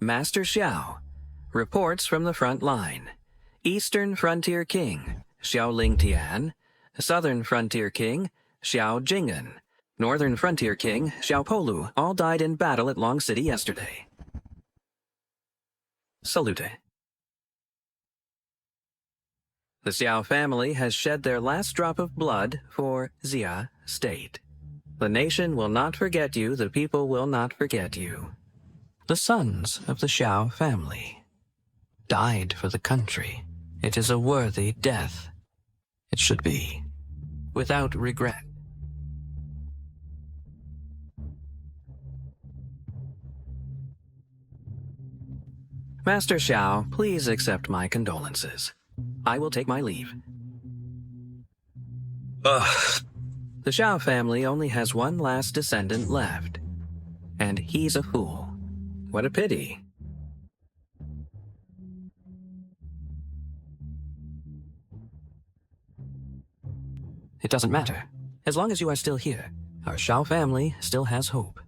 Master Xiao reports from the front line. Eastern Frontier King, Xiao Lingtian. Southern Frontier King, Xiao Jing'an. Northern Frontier King, Xiao Polu, all died in battle at Long City yesterday. Salute. The Xiao family has shed their last drop of blood for Xia State. The nation will not forget you, the people will not forget you. The sons of the Xiao family died for the country. It is a worthy death. It should be, without regret. Master Xiao, please accept my condolences. I will take my leave. Ugh. The Xiao family only has one last descendant left, and he's a fool. What a pity. It doesn't matter. As long as you are still here, our Xiao family still has hope.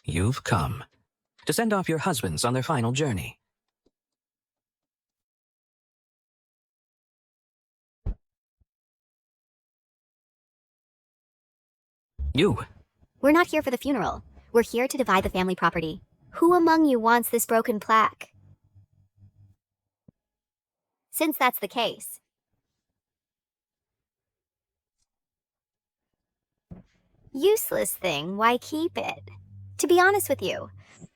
You've come to send off your husbands on their final journey. You. We're not here for the funeral. We're here to divide the family property. Who among you wants this broken plaque? Since that's the case, useless thing, why keep it? To be honest with you,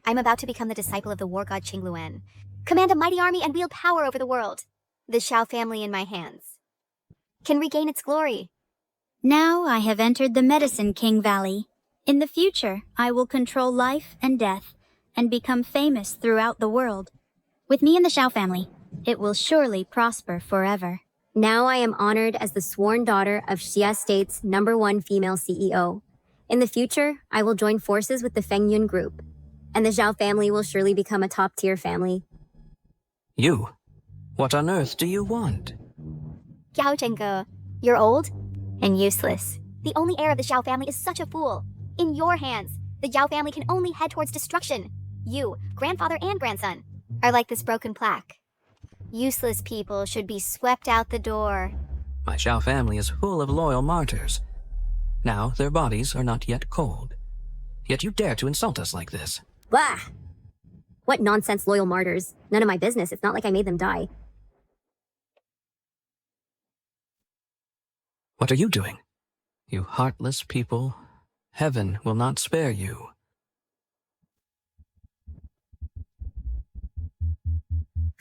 I'm about to become the disciple of the war god Qingluan, command a mighty army and wield power over the world. The Xiao family in my hands can regain its glory. Now I have entered the Medicine King Valley. In the future, I will control life and death and become famous throughout the world. With me and the Xiao family, it will surely prosper forever. Now I am honored as the sworn daughter of Xia State's #1 female CEO. In the future, I will join forces with the Fengyun group, and the Zhao family will surely become a top-tier family. You? What on earth do you want? Yao Zhengge, you're old and useless. The only heir of the Xiao family is such a fool. In your hands, the Zhao family can only head towards destruction. You, grandfather and grandson, are like this broken plaque. Useless people should be swept out the door. My Xiao family is full of loyal martyrs. Now their bodies are not yet cold. Yet you dare to insult us like this. Bah! What nonsense, loyal martyrs. None of my business. It's not like I made them die. What are you doing? You heartless people. Heaven will not spare you.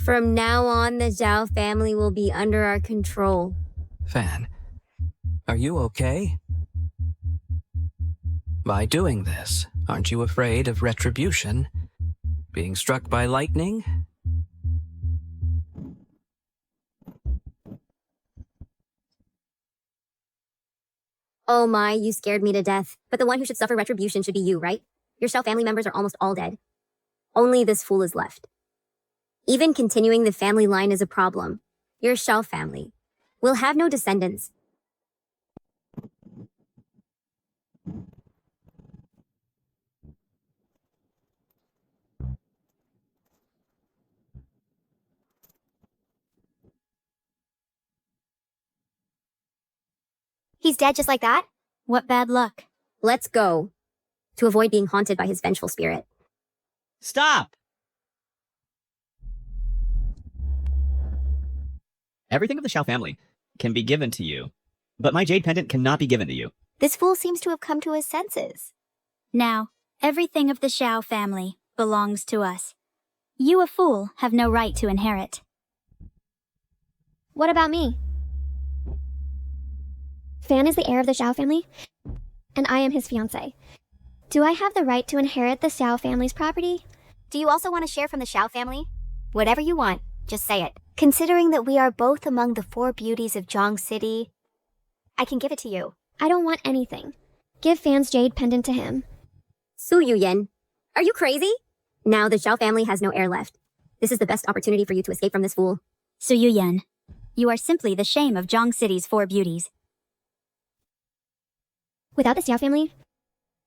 From now on, the Zhao family will be under our control. Fan, are you okay? By doing this, aren't you afraid of retribution? Being struck by lightning? Oh my, you scared me to death. But the one who should suffer retribution should be you, right? Your Xiao family members are almost all dead. Only this fool is left. Even continuing the family line is a problem. Your Xiao family will have no descendants. He's dead just like that? What bad luck. Let's go. To avoid being haunted by his vengeful spirit. Stop! Everything of the Xiao family can be given to you, but my jade pendant cannot be given to you. This fool seems to have come to his senses. Now, everything of the Xiao family belongs to us. You, a fool, have no right to inherit. What about me? Fan is the heir of the Xiao family, and I am his fiancée. Do I have the right to inherit the Xiao family's property? Do you also want to share from the Xiao family? Whatever you want, just say it. Considering that we are both among the 4 beauties of Zhong City, I can give it to you. I don't want anything. Give Fan's jade pendant to him. Su Yuyen, are you crazy? Now the Xiao family has no heir left. This is the best opportunity for you to escape from this fool. Su Yuyen, You are simply the shame of Zhang City's 4 beauties. Without the Xiao family,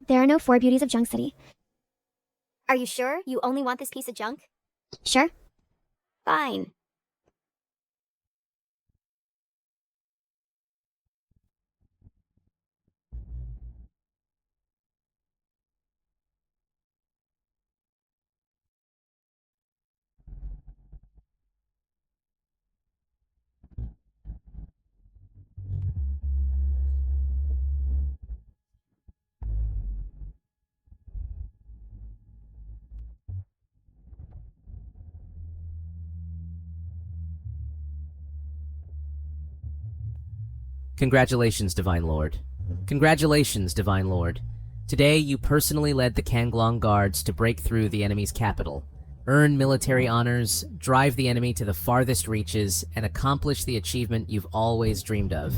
there are no 4 beauties of Junk City. Are you sure you only want this piece of junk? Sure? Fine. Congratulations, Divine Lord. Congratulations, Divine Lord. Today, you personally led the Kanglong Guards to break through the enemy's capital, earn military honors, drive the enemy to the farthest reaches, and accomplish the achievement you've always dreamed of.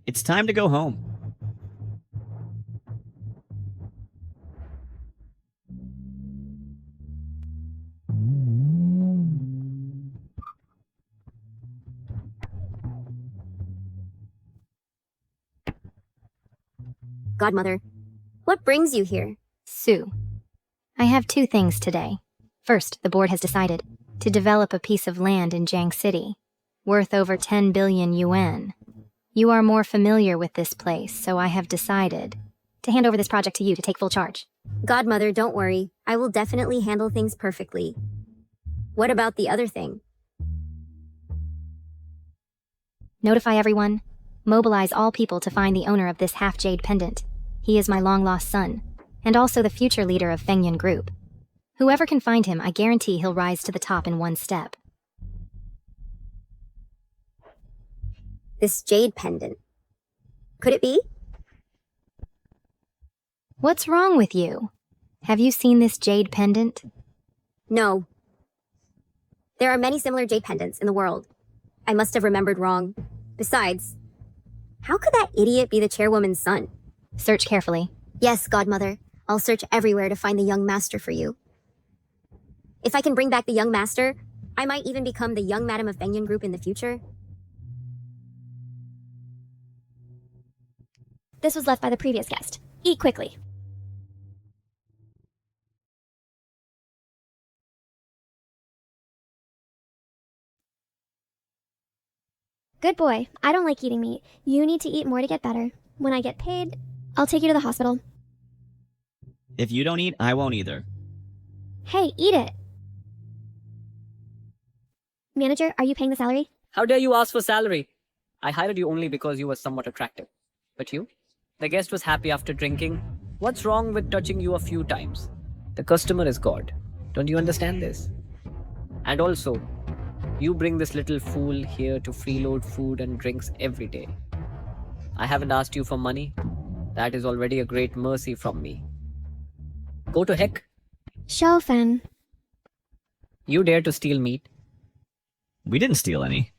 It's time to go home. Godmother, what brings you here? Sue, I have 2 things today. First, the board has decided to develop a piece of land in Jiang City, worth over 10 billion yuan. You are more familiar with this place, so I have decided to hand over this project to you to take full charge. Godmother, don't worry. I will definitely handle things perfectly. What about the other thing? Notify everyone. Mobilize all people to find the owner of this half-jade pendant. He is my long-lost son, and also the future leader of Fengyan Group. Whoever can find him, I guarantee he'll rise to the top in 1 step. This jade pendant. Could it be? What's wrong with you? Have you seen this jade pendant? No. There are many similar jade pendants in the world. I must have remembered wrong. Besides, how could that idiot be the chairwoman's son? Search carefully. Yes, Godmother. I'll search everywhere to find the young master for you. If I can bring back the young master, I might even become the young madam of Fengyan Group in the future. This was left by the previous guest. Eat quickly. Good boy. I don't like eating meat. You need to eat more to get better. When I get paid, I'll take you to the hospital. If you don't eat, I won't either. Hey, eat it. Manager, are you paying the salary? How dare you ask for salary? I hired you only because you were somewhat attractive. But you? The guest was happy after drinking. What's wrong with touching you a few times? The customer is God. Don't you understand this? And also, you bring this little fool here to freeload food and drinks every day. I haven't asked you for money. That is already a great mercy from me. Go to heck. Fen. You dare to steal meat? We didn't steal any.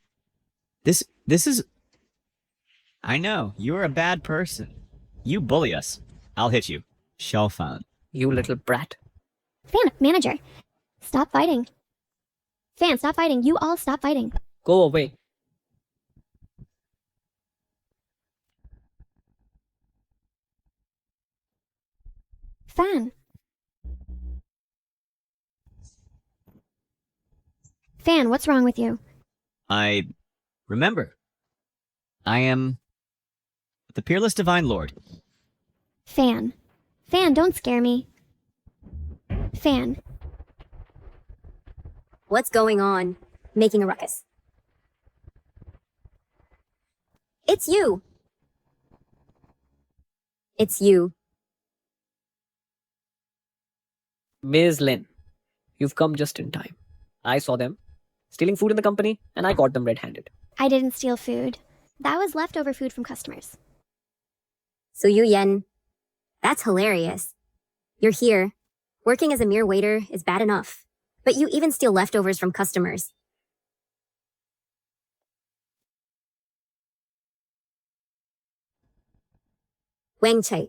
This is... I know, you're a bad person. You bully us. I'll hit you. Fan. You little brat. Fan, manager. Stop fighting. Fan, stop fighting. You all stop fighting. Go away. Fan. Fan, what's wrong with you? Remember, I am the peerless Divine Lord. Fan. Fan, don't scare me. Fan. What's going on? Making a ruckus. It's you. It's you. Ms. Lin, you've come just in time. I saw them stealing food in the company, and I caught them red-handed. I didn't steal food. That was leftover food from customers. So Yu Yen, that's hilarious. You're here. Working as a mere waiter is bad enough, but you even steal leftovers from customers. Wang Chai.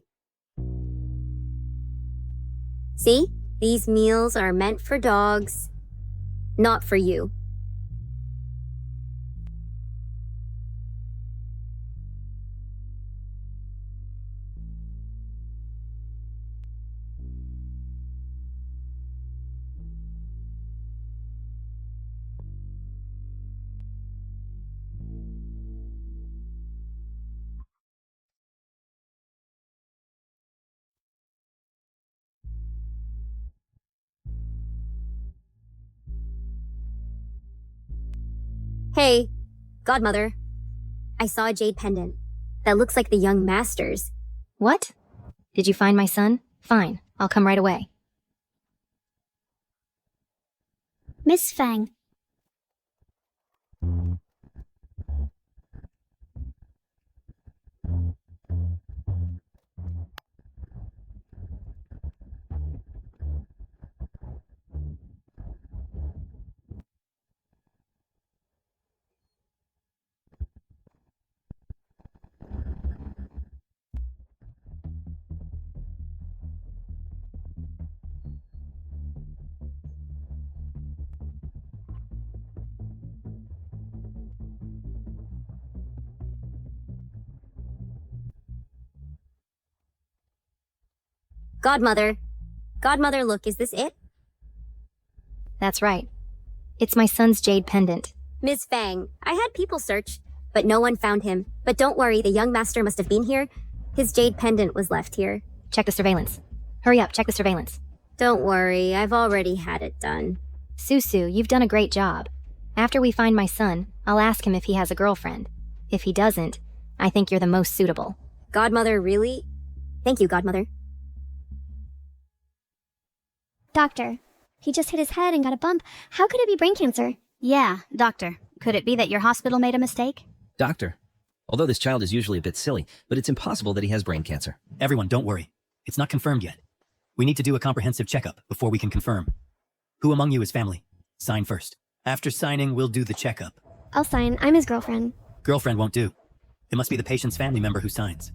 See? These meals are meant for dogs, not for you. Hey, godmother. I saw a jade pendant that looks like the young master's. What? Did you find my son? Fine, I'll come right away. Miss Fang, Godmother. Godmother, look, is this it? That's right. It's my son's jade pendant. Miss Fang, I had people search, but no one found him. But don't worry, the young master must have been here. His jade pendant was left here. Check the surveillance. Hurry up, check the surveillance. Don't worry, I've already had it done. Susu, you've done a great job. After we find my son, I'll ask him if he has a girlfriend. If he doesn't, I think you're the most suitable. Godmother, really? Thank you, Godmother. Doctor, he just hit his head and got a bump. How could it be brain cancer? yeah, doctor. Could it be that your hospital made a mistake? Doctor, although this child is usually a bit silly, but it's impossible that he has brain cancer. Everyone, don't worry. It's not confirmed yet. We need to do a comprehensive checkup before we can confirm. Who among you is family? Sign first. After signing, we'll do the checkup. I'll sign. I'm his girlfriend. Girlfriend won't do. It must be the patient's family member who signs.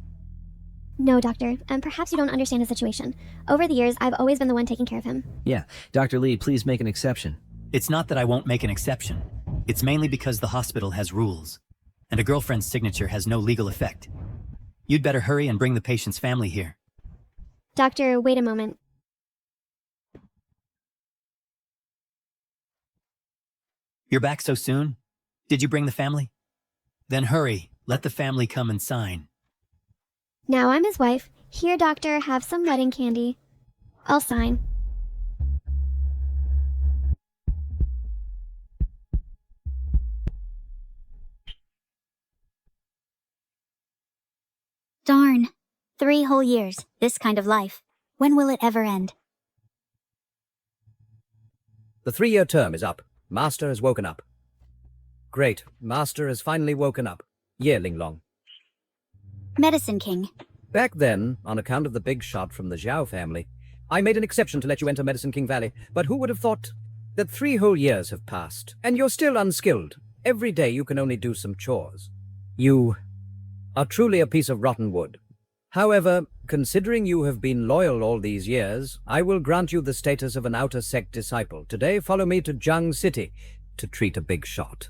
No, doctor, and perhaps you don't understand his situation. Over the years, I've always been the one taking care of him. Yeah, Dr. Lee, please make an exception. It's not that I won't make an exception. It's mainly because the hospital has rules, and a girlfriend's signature has no legal effect. You'd better hurry and bring the patient's family here. Doctor, wait a moment. You're back so soon? Did you bring the family? Then hurry, let the family come and sign. Now I'm his wife. Here, doctor, have some wedding candy. I'll sign. Darn. 3 whole years, this kind of life. When will it ever end? The 3-year term is up. Master has woken up. Great. Master has finally woken up. Yearling long. Medicine King. Back then, on account of the big shot from the Zhao family, I made an exception to let you enter Medicine King Valley. But who would have thought that 3 whole years have passed, and you're still unskilled. Every day you can only do some chores. You are truly a piece of rotten wood. However, considering you have been loyal all these years, I will grant you the status of an outer sect disciple. Today, follow me to Jiang City to treat a big shot.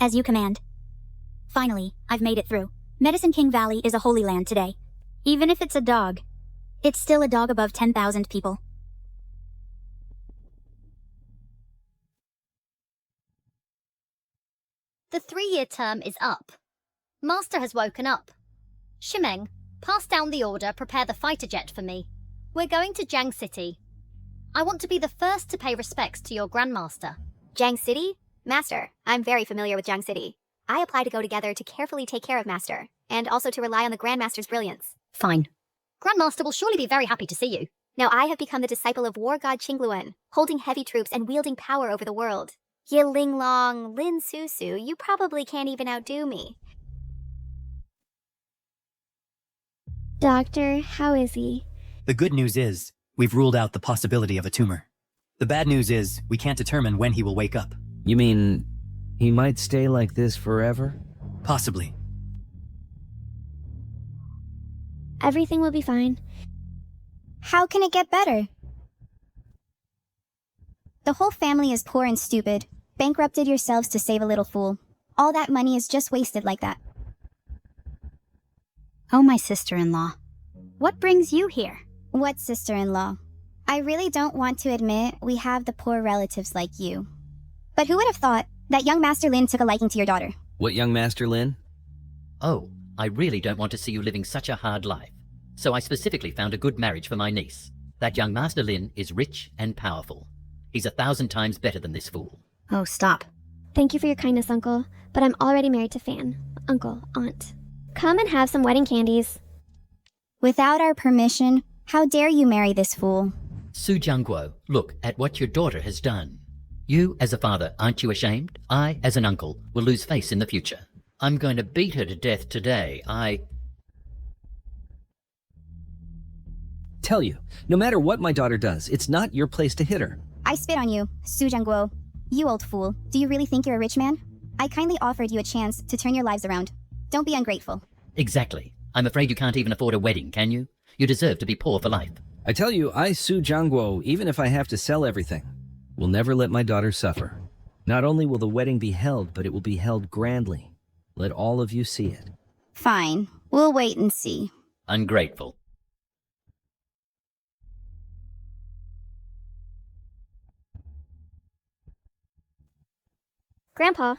As you command. Finally, I've made it through. Medicine King Valley is a holy land today. Even if it's a dog, it's still a dog above 10,000 people. The 3-year term is up. Master has woken up. Shimeng, pass down the order, prepare the fighter jet for me. We're going to Jiang City. I want to be the first to pay respects to your Grandmaster. Jiang City? Master, I'm very familiar with Jiang City. I apply to go together to carefully take care of Master, and also to rely on the Grandmaster's brilliance. Fine. Grandmaster will surely be very happy to see you. Now I have become the disciple of war god Qingluan, holding heavy troops and wielding power over the world. Ye Ling Long, Lin Susu, you probably can't even outdo me. Doctor, how is he? The good news is, we've ruled out the possibility of a tumor. The bad news is, we can't determine when he will wake up. You mean he might stay like this forever? Possibly. Everything will be fine. How can it get better? The whole family is poor and stupid. Bankrupted yourselves to save a little fool. All that money is just wasted like that. Oh, my sister-in-law. What brings you here? What sister-in-law? I really don't want to admit we have the poor relatives like you. But who would have thought that young Master Lin took a liking to your daughter? What young Master Lin? Oh, I really don't want to see you living such a hard life. So I specifically found a good marriage for my niece. That young Master Lin is rich and powerful. He's 1,000 times better than this fool. Oh, stop. Thank you for your kindness, Uncle, but I'm already married to Fan. Uncle, Aunt. Come and have some wedding candies. Without our permission, how dare you marry this fool? Su Jiangguo, look at what your daughter has done. You, as a father, aren't you ashamed? I, as an uncle, will lose face in the future. I'm going to beat her to death today. Tell you, no matter what my daughter does, it's not your place to hit her. I spit on you, Su Jiangguo. You old fool. Do you really think you're a rich man? I kindly offered you a chance to turn your lives around. Don't be ungrateful. Exactly. I'm afraid you can't even afford a wedding, can you? You deserve to be poor for life. I tell you, I, Su Jiangguo, even if I have to sell everything, will never let my daughter suffer. Not only will the wedding be held, but it will be held grandly. Let all of you see it. Fine. We'll wait and see. Ungrateful. Grandpa,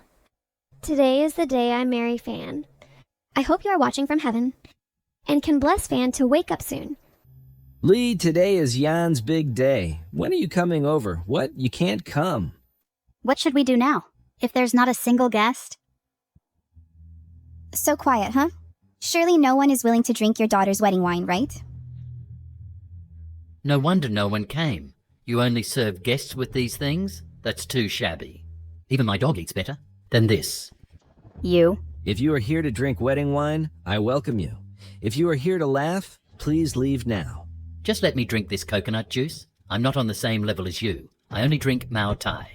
today is the day I marry Fan. I hope you are watching from heaven and can bless Fan to wake up soon. Lee, today is Yan's big day. When are you coming over? What? You can't come. What should we do now? If there's not a single guest? So quiet, huh? Surely no one is willing to drink your daughter's wedding wine, right? No wonder no one came. You only serve guests with these things? That's too shabby. Even my dog eats better than this. You? If you are here to drink wedding wine, I welcome you. If you are here to laugh, please leave now. Just let me drink this coconut juice. I'm not on the same level as you. I only drink Mao Tai.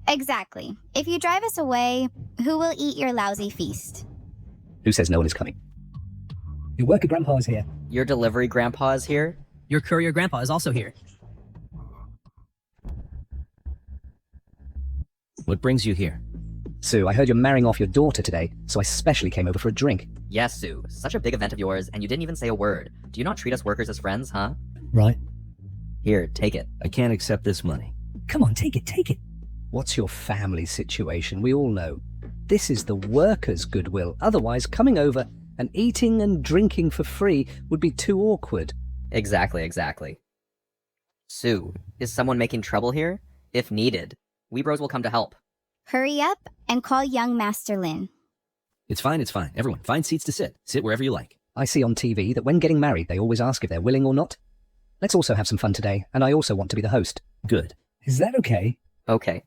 Exactly. If you drive us away, who will eat your lousy feast? Who says no one is coming? Your worker grandpa is here. Your delivery grandpa is here. Your courier grandpa is also here. What brings you here? Sue, I heard you're marrying off your daughter today, so I specially came over for a drink. Yes, Sue. Such a big event of yours, and you didn't even say a word. Do you not treat us workers as friends, huh? Right. Here, take it. I can't accept this money. Come on, take it, take it. What's your family situation? We all know. This is the workers' goodwill. Otherwise, coming over and eating and drinking for free would be too awkward. Exactly. Sue, is someone making trouble here? If needed, we bros will come to help. Hurry up and call young Master Lin. It's fine. Everyone, find seats to sit. Sit wherever you like. I see on TV that when getting married, they always ask if they're willing or not. Let's also have some fun today, and I also want to be the host. Good. Is that okay? Okay.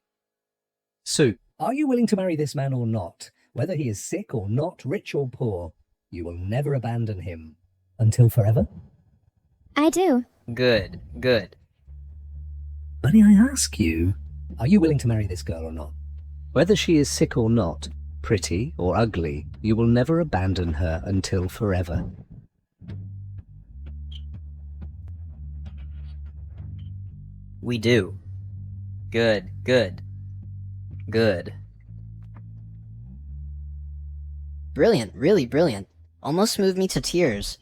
Sue, are you willing to marry this man or not? Whether he is sick or not, rich or poor, you will never abandon him. Until forever? I do. Good. Bunny, I ask you, are you willing to marry this girl or not? Whether she is sick or not, pretty or ugly, you will never abandon her until forever. We do. Good. Brilliant, really brilliant. Almost moved me to tears.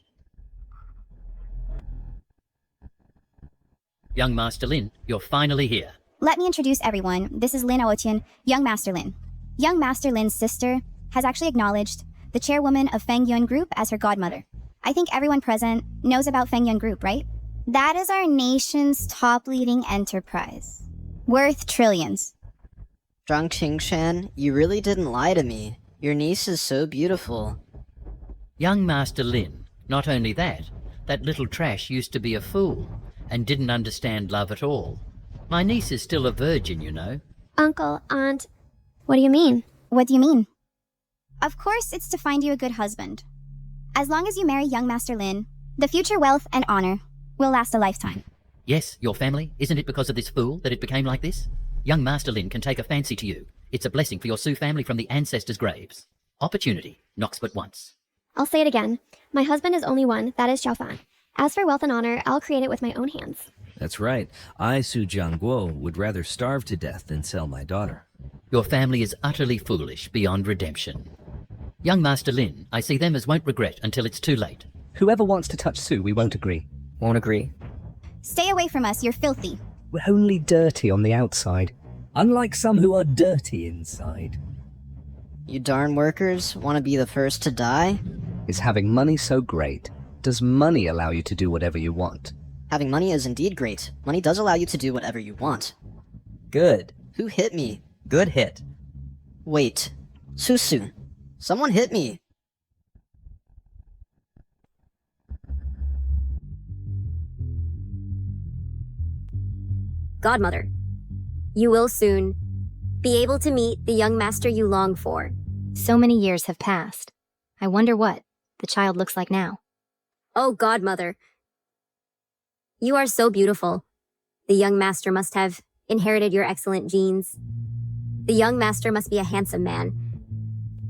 Young Master Lin, you're finally here. Let me introduce everyone. This is Lin Aotian, young Master Lin. Young Master Lin's sister has actually acknowledged the chairwoman of Feng Yun Group as her godmother. I think everyone present knows about Feng Yun Group, right? That is our nation's top leading enterprise, worth trillions. Zhang Qingshan, you really didn't lie to me. Your niece is so beautiful. Young Master Lin, not only that, that little trash used to be a fool and didn't understand love at all. My niece is still a virgin, you know. Uncle, Aunt, what do you mean? What do you mean? Of course, it's to find you a good husband. As long as you marry young Master Lin, the future wealth and honor will last a lifetime. Yes, your family. Isn't it because of this fool that it became like this? Young Master Lin can take a fancy to you. It's a blessing for your Sioux family from the ancestors' graves. Opportunity knocks but once. I'll say it again. My husband is only one, that is Xiaofan. As for wealth and honor, I'll create it with my own hands. That's right. I, Su Jiangguo, would rather starve to death than sell my daughter. Your family is utterly foolish beyond redemption. Young Master Lin, I see them as won't regret until it's too late. Whoever wants to touch Sue, we won't agree. Won't agree. Stay away from us, you're filthy. We're only dirty on the outside, unlike some who are dirty inside. You darn workers want to be the first to die? Is having money so great? Does money allow you to do whatever you want? Having money is indeed great. Money does allow you to do whatever you want. Good. Who hit me? Good hit. Wait. Susu. Someone hit me. Godmother, you will soon be able to meet the young master you long for. So many years have passed. I wonder what the child looks like now. Oh, Godmother, you are so beautiful. The young master must have inherited your excellent genes. The young master must be a handsome man.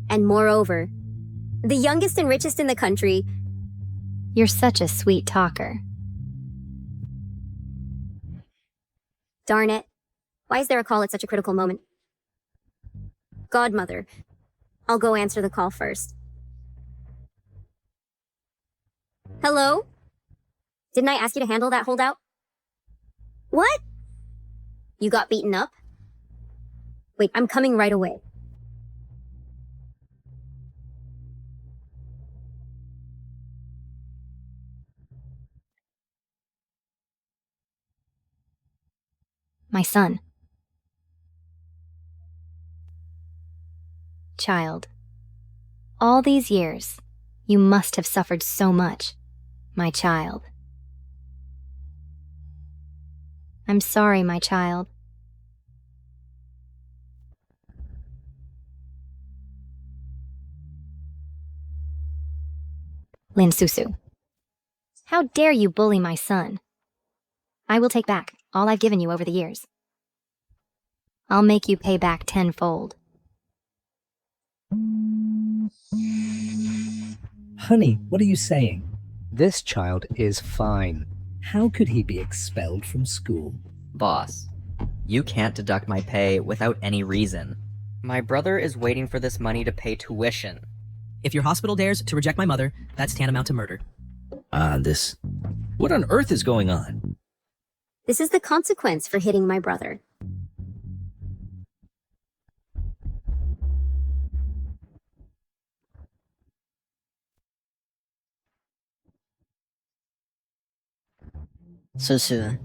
And moreover, the youngest and richest in the country. You're such a sweet talker. Darn it. Why is there a call at such a critical moment? Godmother, I'll go answer the call first. Hello? Didn't I ask you to handle that holdout? What? You got beaten up? Wait, I'm coming right away. My son. Child. All these years, you must have suffered so much, my child. I'm sorry, my child. Lin Susu. How dare you bully my son? I will take back all I've given you over the years. I'll make you pay back tenfold. Honey, what are you saying? This child is fine. How could he be expelled from school? Boss, you can't deduct my pay without any reason. My brother is waiting for this money to pay tuition. If your hospital dares to reject my mother, that's tantamount to murder. This... What on earth is going on? This is the consequence for hitting my brother. Susu.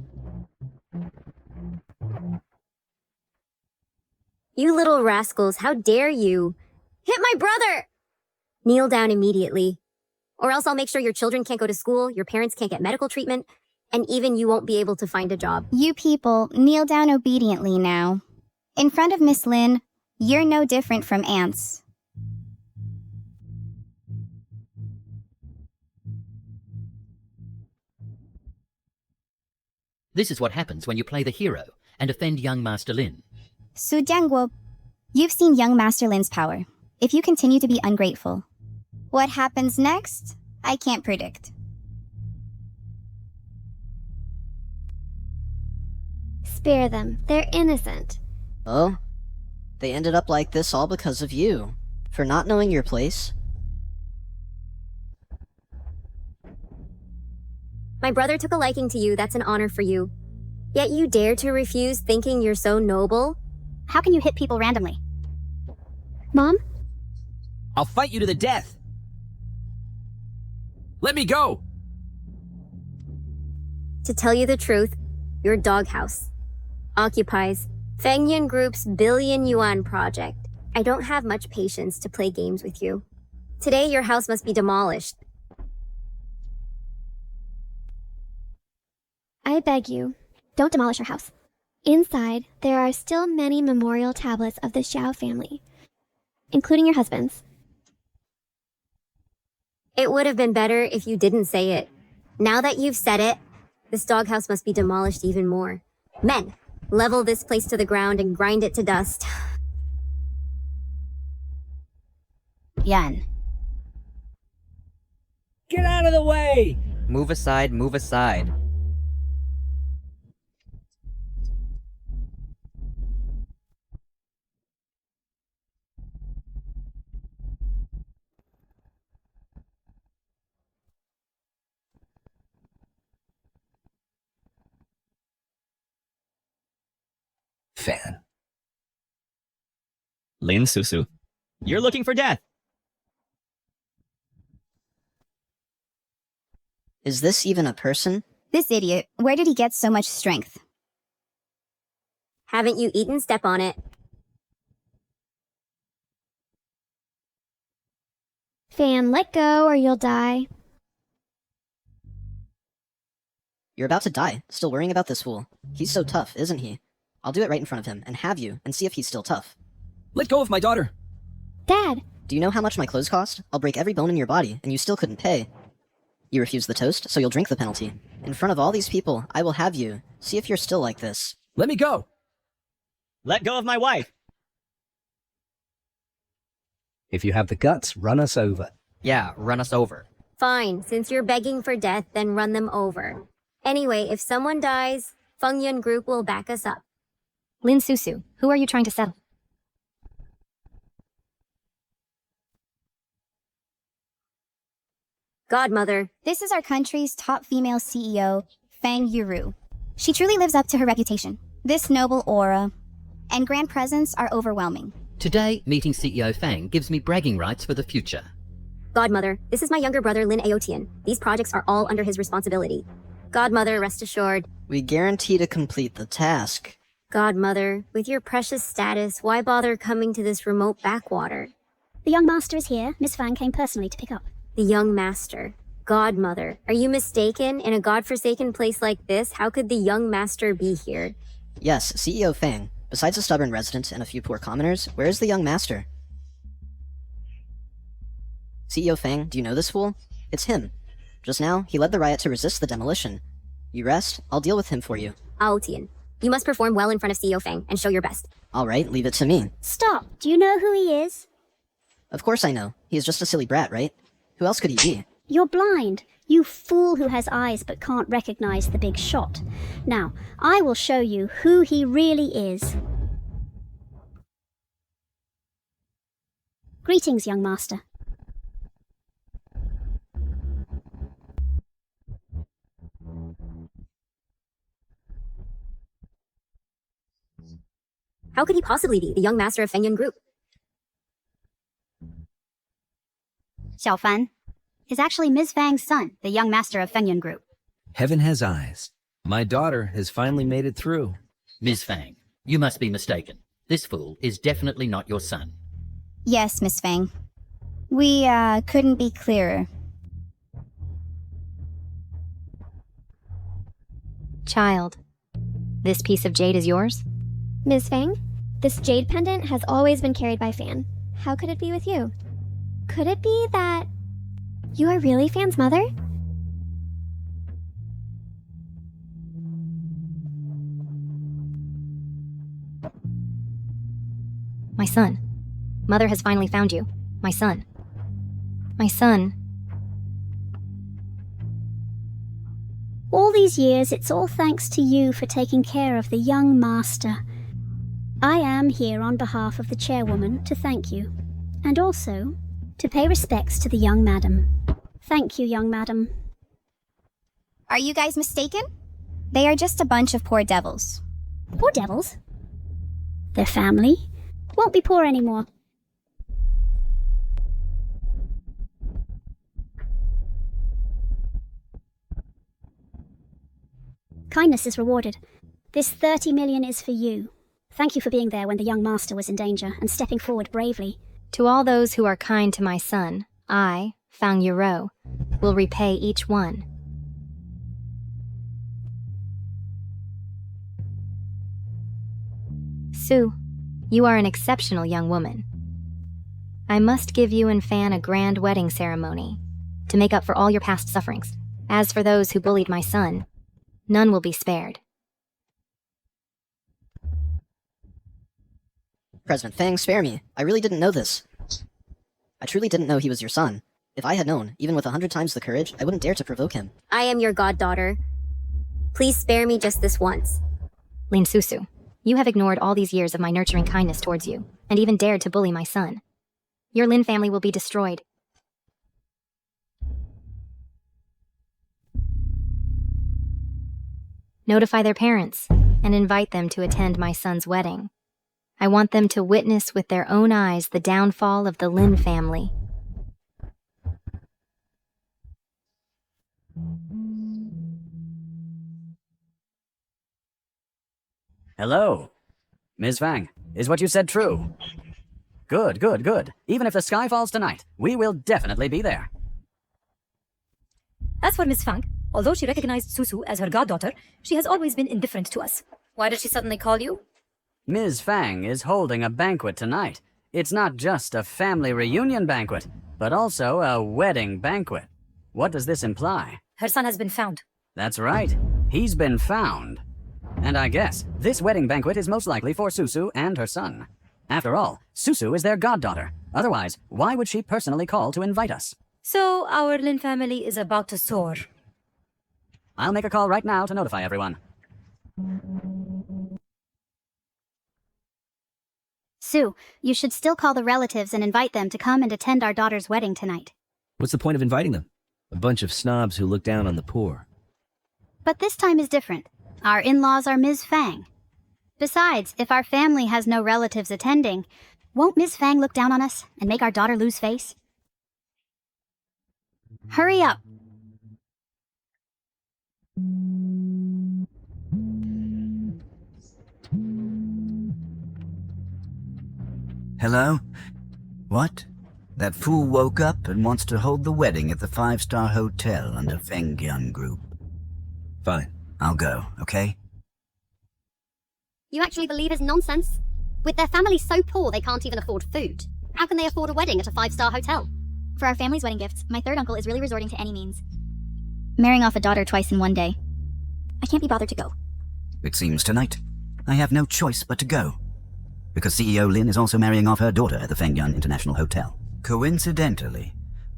You little rascals, how dare you? Hit my brother! Kneel down immediately. Or else I'll make sure your children can't go to school, your parents can't get medical treatment, and even you won't be able to find a job. You people, kneel down obediently now. In front of Miss Lin, you're no different from ants. This is what happens when you play the hero and offend young Master Lin. Su Jiangguo, you've seen young Master Lin's power. If you continue to be ungrateful, what happens next, I can't predict. Spare them. They're innocent. Oh? They ended up like this all because of you. For not knowing your place. My brother took a liking to you, that's an honor for you. Yet you dare to refuse thinking you're so noble? How can you hit people randomly? Mom? I'll fight you to the death. Let me go! To tell you the truth, your doghouse occupies Fengyan Group's billion-yuan project. I don't have much patience to play games with you. Today, your house must be demolished. I beg you, don't demolish our house. Inside, there are still many memorial tablets of the Xiao family, including your husband's. It would have been better if you didn't say it. Now that you've said it, this doghouse must be demolished even more. Men, level this place to the ground and grind it to dust. Yan. Get out of the way! Move aside, move aside. Fan. Lin Susu, you're looking for death. Is this even a person? This idiot, where did he get so much strength? Haven't you eaten? Step on it. Fan, let go or you'll die. You're about to die, still worrying about this fool. He's so tough, isn't he? I'll do it right in front of him and have you, and see if he's still tough. Let go of my daughter! Dad! Do you know how much my clothes cost? I'll break every bone in your body, and you still couldn't pay. You refuse the toast, so you'll drink the penalty. In front of all these people, I will have you. See if you're still like this. Let me go! Let go of my wife! If you have the guts, run us over. Yeah, run us over. Fine, since you're begging for death, then run them over. Anyway, if someone dies, Feng Yun Group will back us up. Lin Susu, who are you trying to settle? Godmother. This is our country's top female CEO, Feng Yuru. She truly lives up to her reputation. This noble aura and grand presence are overwhelming. Today, meeting CEO Fang gives me bragging rights for the future. Godmother, this is my younger brother Lin Aotian. These projects are all under his responsibility. Godmother, rest assured. We guarantee to complete the task. Godmother, with your precious status, why bother coming to this remote backwater? The young master is here. Miss Fang came personally to pick up. The young master. Godmother, are you mistaken? In a godforsaken place like this, how could the young master be here? Yes, CEO Fang. Besides a stubborn resident and a few poor commoners, where is the young master? CEO Fang, do you know this fool? It's him. Just now, he led the riot to resist the demolition. You rest, I'll deal with him for you. Aotian, you must perform well in front of CEO Fang and show your best. Alright, leave it to me. Stop! Do you know who he is? Of course I know. He is just a silly brat, right? Who else could he be? You're blind. You fool who has eyes but can't recognize the big shot. Now, I will show you who he really is. Greetings, young master. How could he possibly be the young master of Feng Yun Group? Xiao Fan is actually Ms. Fang's son, the young master of Feng Yun Group. Heaven has eyes. My daughter has finally made it through. Ms. Fang, you must be mistaken. This fool is definitely not your son. Yes, Miss Fang. We, couldn't be clearer. Child, this piece of jade is yours? Ms. Fang, this jade pendant has always been carried by Fan. How could it be with you? Could it be that you are really Fan's mother? My son. Mother has finally found you. My son. My son. All these years, it's all thanks to you for taking care of the young master. I am here on behalf of the chairwoman to thank you, and also to pay respects to the young madam. Thank you, young madam. Are you guys mistaken? They are just a bunch of poor devils. Poor devils? Their family won't be poor anymore. Kindness is rewarded. This 30 million is for you. Thank you for being there when the young master was in danger and stepping forward bravely. To all those who are kind to my son, I, Fang Yuro, will repay each one. Sue, you are an exceptional young woman. I must give you and Fan a grand wedding ceremony to make up for all your past sufferings. As for those who bullied my son, none will be spared. President Fang, spare me. I really didn't know this. I truly didn't know he was your son. If I had known, even with 100 times the courage, I wouldn't dare to provoke him. I am your goddaughter. Please spare me just this once. Lin Susu, you have ignored all these years of my nurturing kindness towards you, and even dared to bully my son. Your Lin family will be destroyed. Notify their parents. and invite them to attend my son's wedding. I want them to witness with their own eyes the downfall of the Lin family. Hello. Ms. Fang, is what you said true? Good, good, good. Even if the sky falls tonight, we will definitely be there. As for Miss Fang, although she recognized Susu as her goddaughter, she has always been indifferent to us. Why did she suddenly call you? Ms. Fang is holding a banquet tonight. It's not just a family reunion banquet, but also a wedding banquet. What does this imply? Her son has been found. That's right. He's been found. And I guess this wedding banquet is most likely for Susu and her son. After all, Susu is their goddaughter. Otherwise, why would she personally call to invite us? So our Lin family is about to soar. I'll make a call right now to notify everyone. Sue, you should still call the relatives and invite them to come and attend our daughter's wedding tonight. What's the point of inviting them? A bunch of snobs who look down on the poor. But this time is different. Our in-laws are Ms. Fang. Besides, if our family has no relatives attending, won't Ms. Fang look down on us and make our daughter lose face? Hurry up! Hello? What? That fool woke up and wants to hold the wedding at the 5-star hotel under Fengyan Group. Fine. I'll go, okay? You actually believe his nonsense? With their family so poor they can't even afford food, how can they afford a wedding at a 5-star hotel? For our family's wedding gifts, my third uncle is really resorting to any means. Marrying off a daughter twice in one day. I can't be bothered to go. It seems tonight I have no choice but to go. Because CEO Lin is also marrying off her daughter at the Fengyan International Hotel. Coincidentally,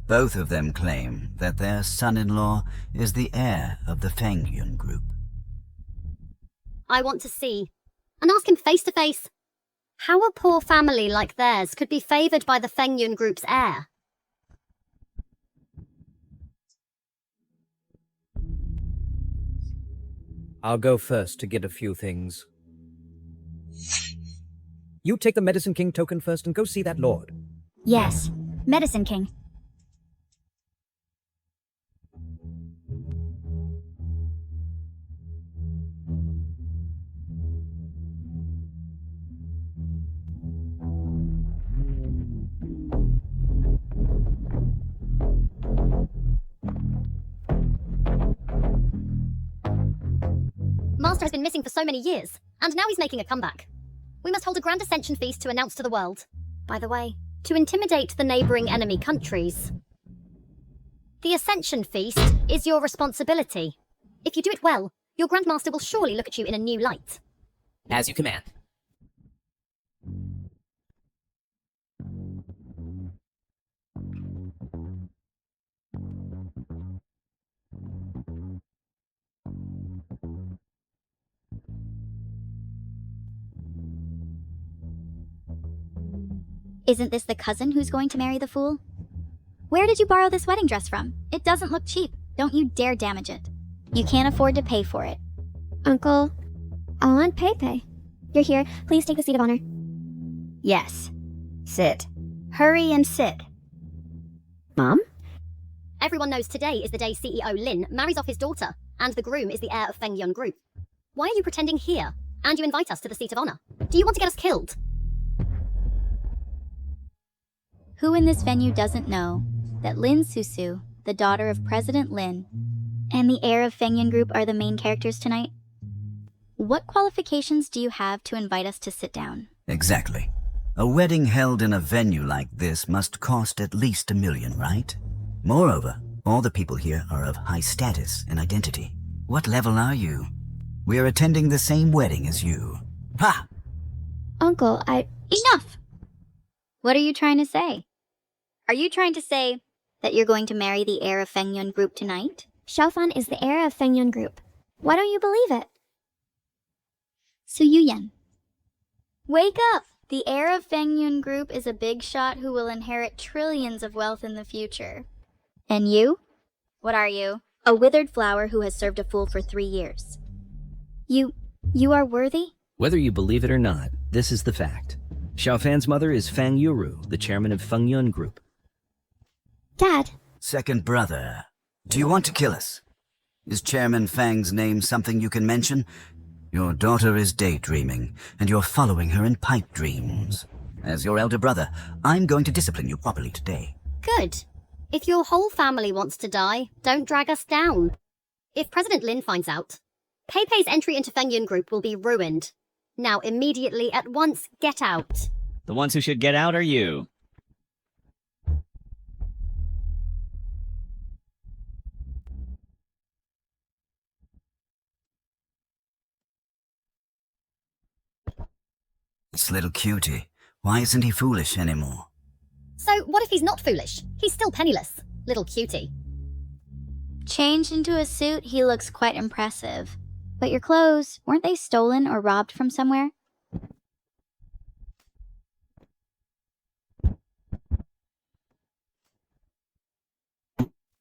both of them claim that their son-in-law is the heir of the Fengyan Group. I want to see, and ask him face to face, how a poor family like theirs could be favoured by the Fengyun Group's heir. I'll go first to get a few things. You take the Medicine King token first and go see that lord. Yes, Medicine King. Master has been missing for so many years, and now he's making a comeback. We must hold a grand ascension feast to announce to the world. By the way, to intimidate the neighbouring enemy countries. The ascension feast is your responsibility. If you do it well, your Grandmaster will surely look at you in a new light. As you command. Isn't this the cousin who's going to marry the fool? Where did you borrow this wedding dress from? It doesn't look cheap. Don't you dare damage it. You can't afford to pay for it. Uncle, Aunt Pepe. You're here. Please take the seat of honor. Yes. Sit. Hurry and sit. Mom? Everyone knows today is the day CEO Lin marries off his daughter, and the groom is the heir of Fengyun Group. Why are you pretending here, and you invite us to the seat of honor? Do you want to get us killed? Who in this venue doesn't know that Lin Susu, the daughter of President Lin, and the heir of Fengyun Group are the main characters tonight? What qualifications do you have to invite us to sit down? Exactly. A wedding held in a venue like this must cost at least $1 million, right? Moreover, all the people here are of high status and identity. What level are you? We are attending the same wedding as you. Ha! Uncle, Enough! What are you trying to say? Are you trying to say that you're going to marry the heir of Fengyun Group tonight? Xiaofan is the heir of Fengyun Group. Why don't you believe it? Su Yuyan. Wake up! The heir of Fengyun Group is a big shot who will inherit trillions of wealth in the future. And you? What are you? A withered flower who has served a fool for 3 years. You You are worthy? Whether you believe it or not, this is the fact. Xiaofan's mother is Fang Yuru, the chairman of Fengyun Group. Dad. Second brother, do you want to kill us? Is Chairman Fang's name something you can mention? Your daughter is daydreaming, and you're following her in pipe dreams. As your elder brother, I'm going to discipline you properly today. Good. If your whole family wants to die, don't drag us down. If President Lin finds out, Pepe's entry into Fengyun Group will be ruined. Now immediately, at once, get out. The ones who should get out are you. This little cutie, why isn't he foolish anymore? So what if he's not foolish? He's still penniless. Little cutie. Changed into a suit, he looks quite impressive. But your clothes, weren't they stolen or robbed from somewhere?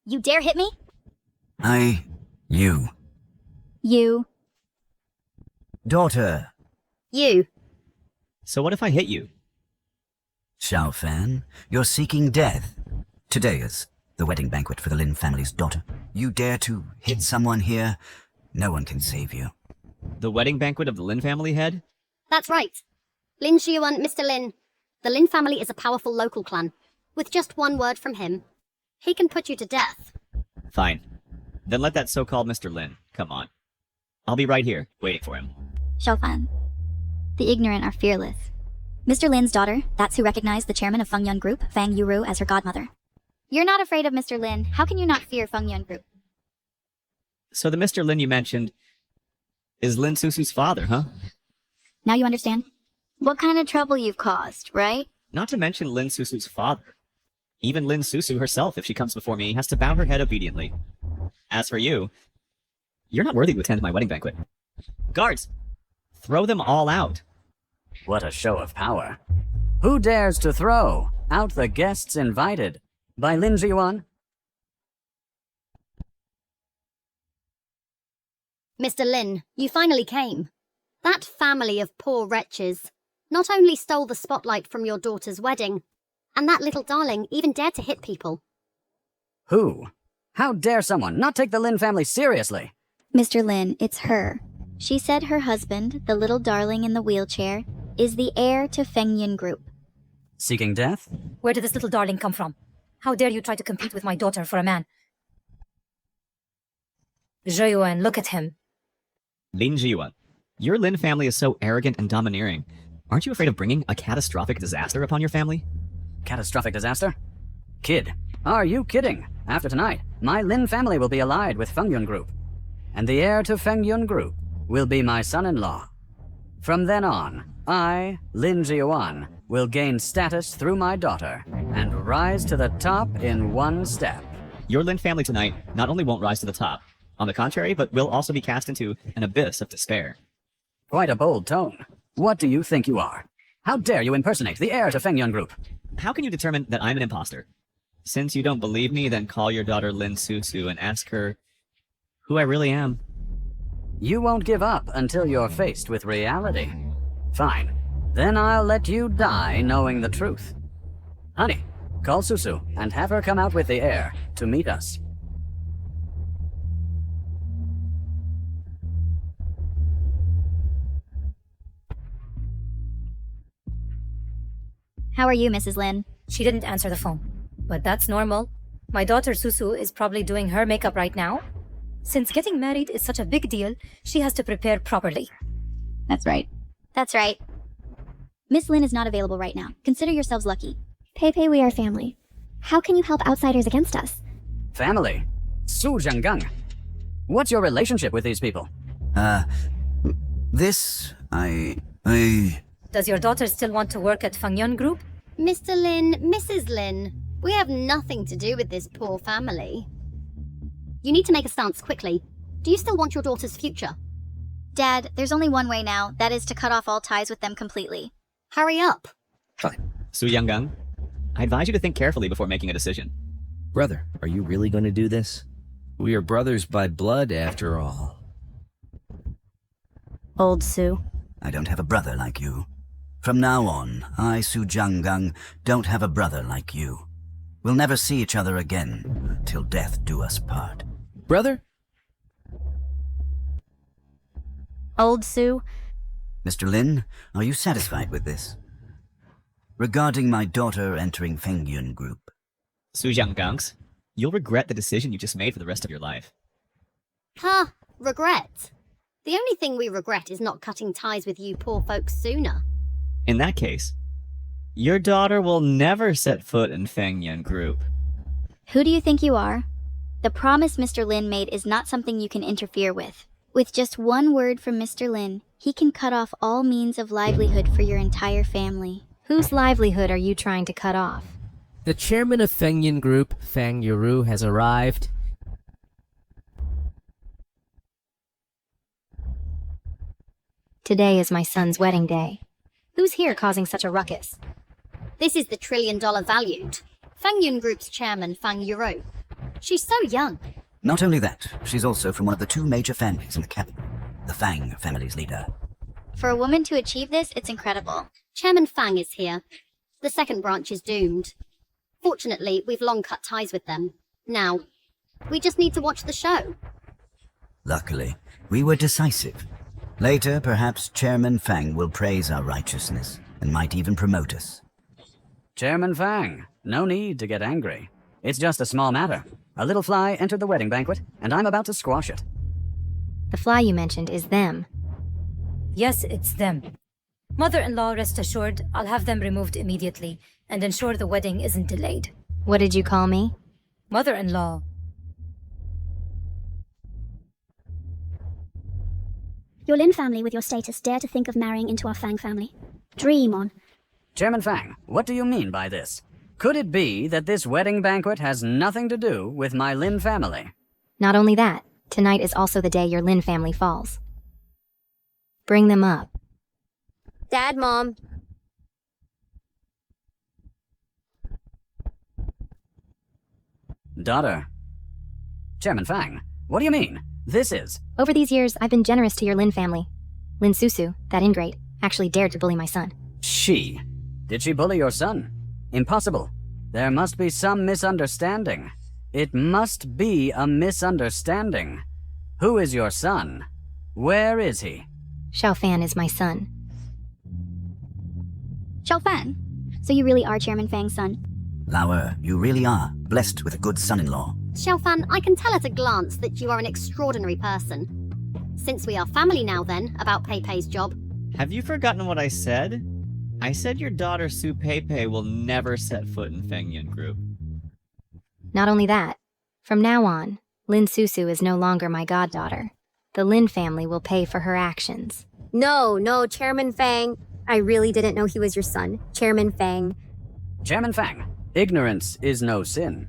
You dare hit me? You. You. Daughter. You. So what if I hit you? Xiaofan, you're seeking death. Today is the wedding banquet for the Lin family's daughter. You dare to hit someone here? No one can save you. The wedding banquet of the Lin family head? That's right. Lin Xiuan, Mr. Lin. The Lin family is a powerful local clan. With just one word from him, he can put you to death. Fine. Then let that so-called Mr. Lin come on. I'll be right here, waiting for him. Xiaofan. The ignorant are fearless. Mr. Lin's daughter, that's who recognized the chairman of Fengyun Group, Fang Yuru, as her godmother. You're not afraid of Mr. Lin. How can you not fear Fengyun Group? So the Mr. Lin you mentioned is Lin Susu's father, huh? Now you understand? What kind of trouble you've caused, right? Not to mention Lin Susu's father. Even Lin Susu herself, if she comes before me, has to bow her head obediently. As for you, you're not worthy to attend my wedding banquet. Guards! Throw them all out. What a show of power. Who dares to throw out the guests invited by Lin Ziyuan? Mr. Lin, you finally came. That family of poor wretches not only stole the spotlight from your daughter's wedding, and that little darling even dared to hit people. Who? How dare someone not take the Lin family seriously? Mr. Lin, it's her. She said her husband, the little darling in the wheelchair, is the heir to Fengyun Group. Seeking death? Where did this little darling come from? How dare you try to compete with my daughter for a man? Zhiyuan, look at him. Lin Zhiyuan, your Lin family is so arrogant and domineering. Aren't you afraid of bringing a catastrophic disaster upon your family? Catastrophic disaster? Kid, are you kidding? After tonight, my Lin family will be allied with Fengyun Group. And the heir to Fengyun Group will be my son-in-law. From then on, I, Lin Ziyuan, will gain status through my daughter and rise to the top in one step. Your Lin family tonight not only won't rise to the top, on the contrary, but will also be cast into an abyss of despair. Quite a bold tone. What do you think you are? How dare you impersonate the heir to Fengyun Group? How can you determine that I'm an imposter? Since you don't believe me, then call your daughter Lin Susu and ask her who I really am. You won't give up until you're faced with reality. Fine. Then I'll let you die knowing the truth. Honey, call Susu and have her come out with the heir to meet us. How are you, Mrs. Lin? She didn't answer the phone. But that's normal. My daughter Susu is probably doing her makeup right now. Since getting married is such a big deal, she has to prepare properly. That's right. That's right. Miss Lin is not available right now. Consider yourselves lucky. Pepe, we are family. How can you help outsiders against us? Family? Su Zhanggang. What's your relationship with these people? Does your daughter still want to work at Fengyun Group? Mr. Lin, Mrs. Lin, we have nothing to do with this poor family. You need to make a stance quickly. Do you still want your daughter's future? Dad, there's only one way now. That is to cut off all ties with them completely. Hurry up. Fine. Su Yanggang, I advise you to think carefully before making a decision. Brother, are you really going to do this? We are brothers by blood, after all. Old Su. I don't have a brother like you. From now on, I, Su Jianggang, don't have a brother like you. We'll never see each other again, till death do us part. Brother? Old Su. Mr. Lin, are you satisfied with this? Regarding my daughter entering Fengyun Group. Su Jianggangs, you'll regret the decision you just made for the rest of your life. Huh, regret? The only thing we regret is not cutting ties with you poor folks sooner. In that case, your daughter will never set foot in Fengyun Group. Who do you think you are? The promise Mr. Lin made is not something you can interfere with. With just one word from Mr. Lin, he can cut off all means of livelihood for your entire family. Whose livelihood are you trying to cut off? The chairman of Fengyun Group, Fang Yuru, has arrived. Today is my son's wedding day. Who's here causing such a ruckus? This is the $1 trillion valued Fengyun Group's chairman, Fang Yuro. She's so young. Not only that, she's also from one of the two major families in the capital, the Fang family's leader. For a woman to achieve this, it's incredible. Chairman Fang is here. The second branch is doomed. Fortunately, we've long cut ties with them. Now, we just need to watch the show. Luckily, we were decisive. Later, perhaps Chairman Fang will praise our righteousness and might even promote us. Chairman Fang, no need to get angry. It's just a small matter. A little fly entered the wedding banquet, and I'm about to squash it. The fly you mentioned is them. Yes, it's them. Mother-in-law, rest assured, I'll have them removed immediately and ensure the wedding isn't delayed. What did you call me? Mother-in-law. Your Lin family with your status dare to think of marrying into our Fang family. Dream on. Chairman Fang, what do you mean by this? Could it be that this wedding banquet has nothing to do with my Lin family? Not only that, tonight is also the day your Lin family falls. Bring them up. Dad, Mom. Daughter. Chairman Fang, what do you mean? This is... Over these years, I've been generous to your Lin family. Lin Susu, that ingrate, actually dared to bully my son. She? Did she bully your son? Impossible. There must be some misunderstanding. It must be a misunderstanding. Who is your son? Where is he? Xiaofan is my son. Xiaofan, so you really are Chairman Fang's son? Lauer, you really are blessed with a good son-in-law. Xiaofan, I can tell at a glance that you are an extraordinary person. Since we are family now then, about Pei Pei's job. Have you forgotten what I said? I said your daughter Su Pei Pei will never set foot in Fengyun Group. Not only that, from now on, Lin Susu is no longer my goddaughter. The Lin family will pay for her actions. No, Chairman Fang. I really didn't know he was your son. Chairman Fang. Chairman Fang, ignorance is no sin.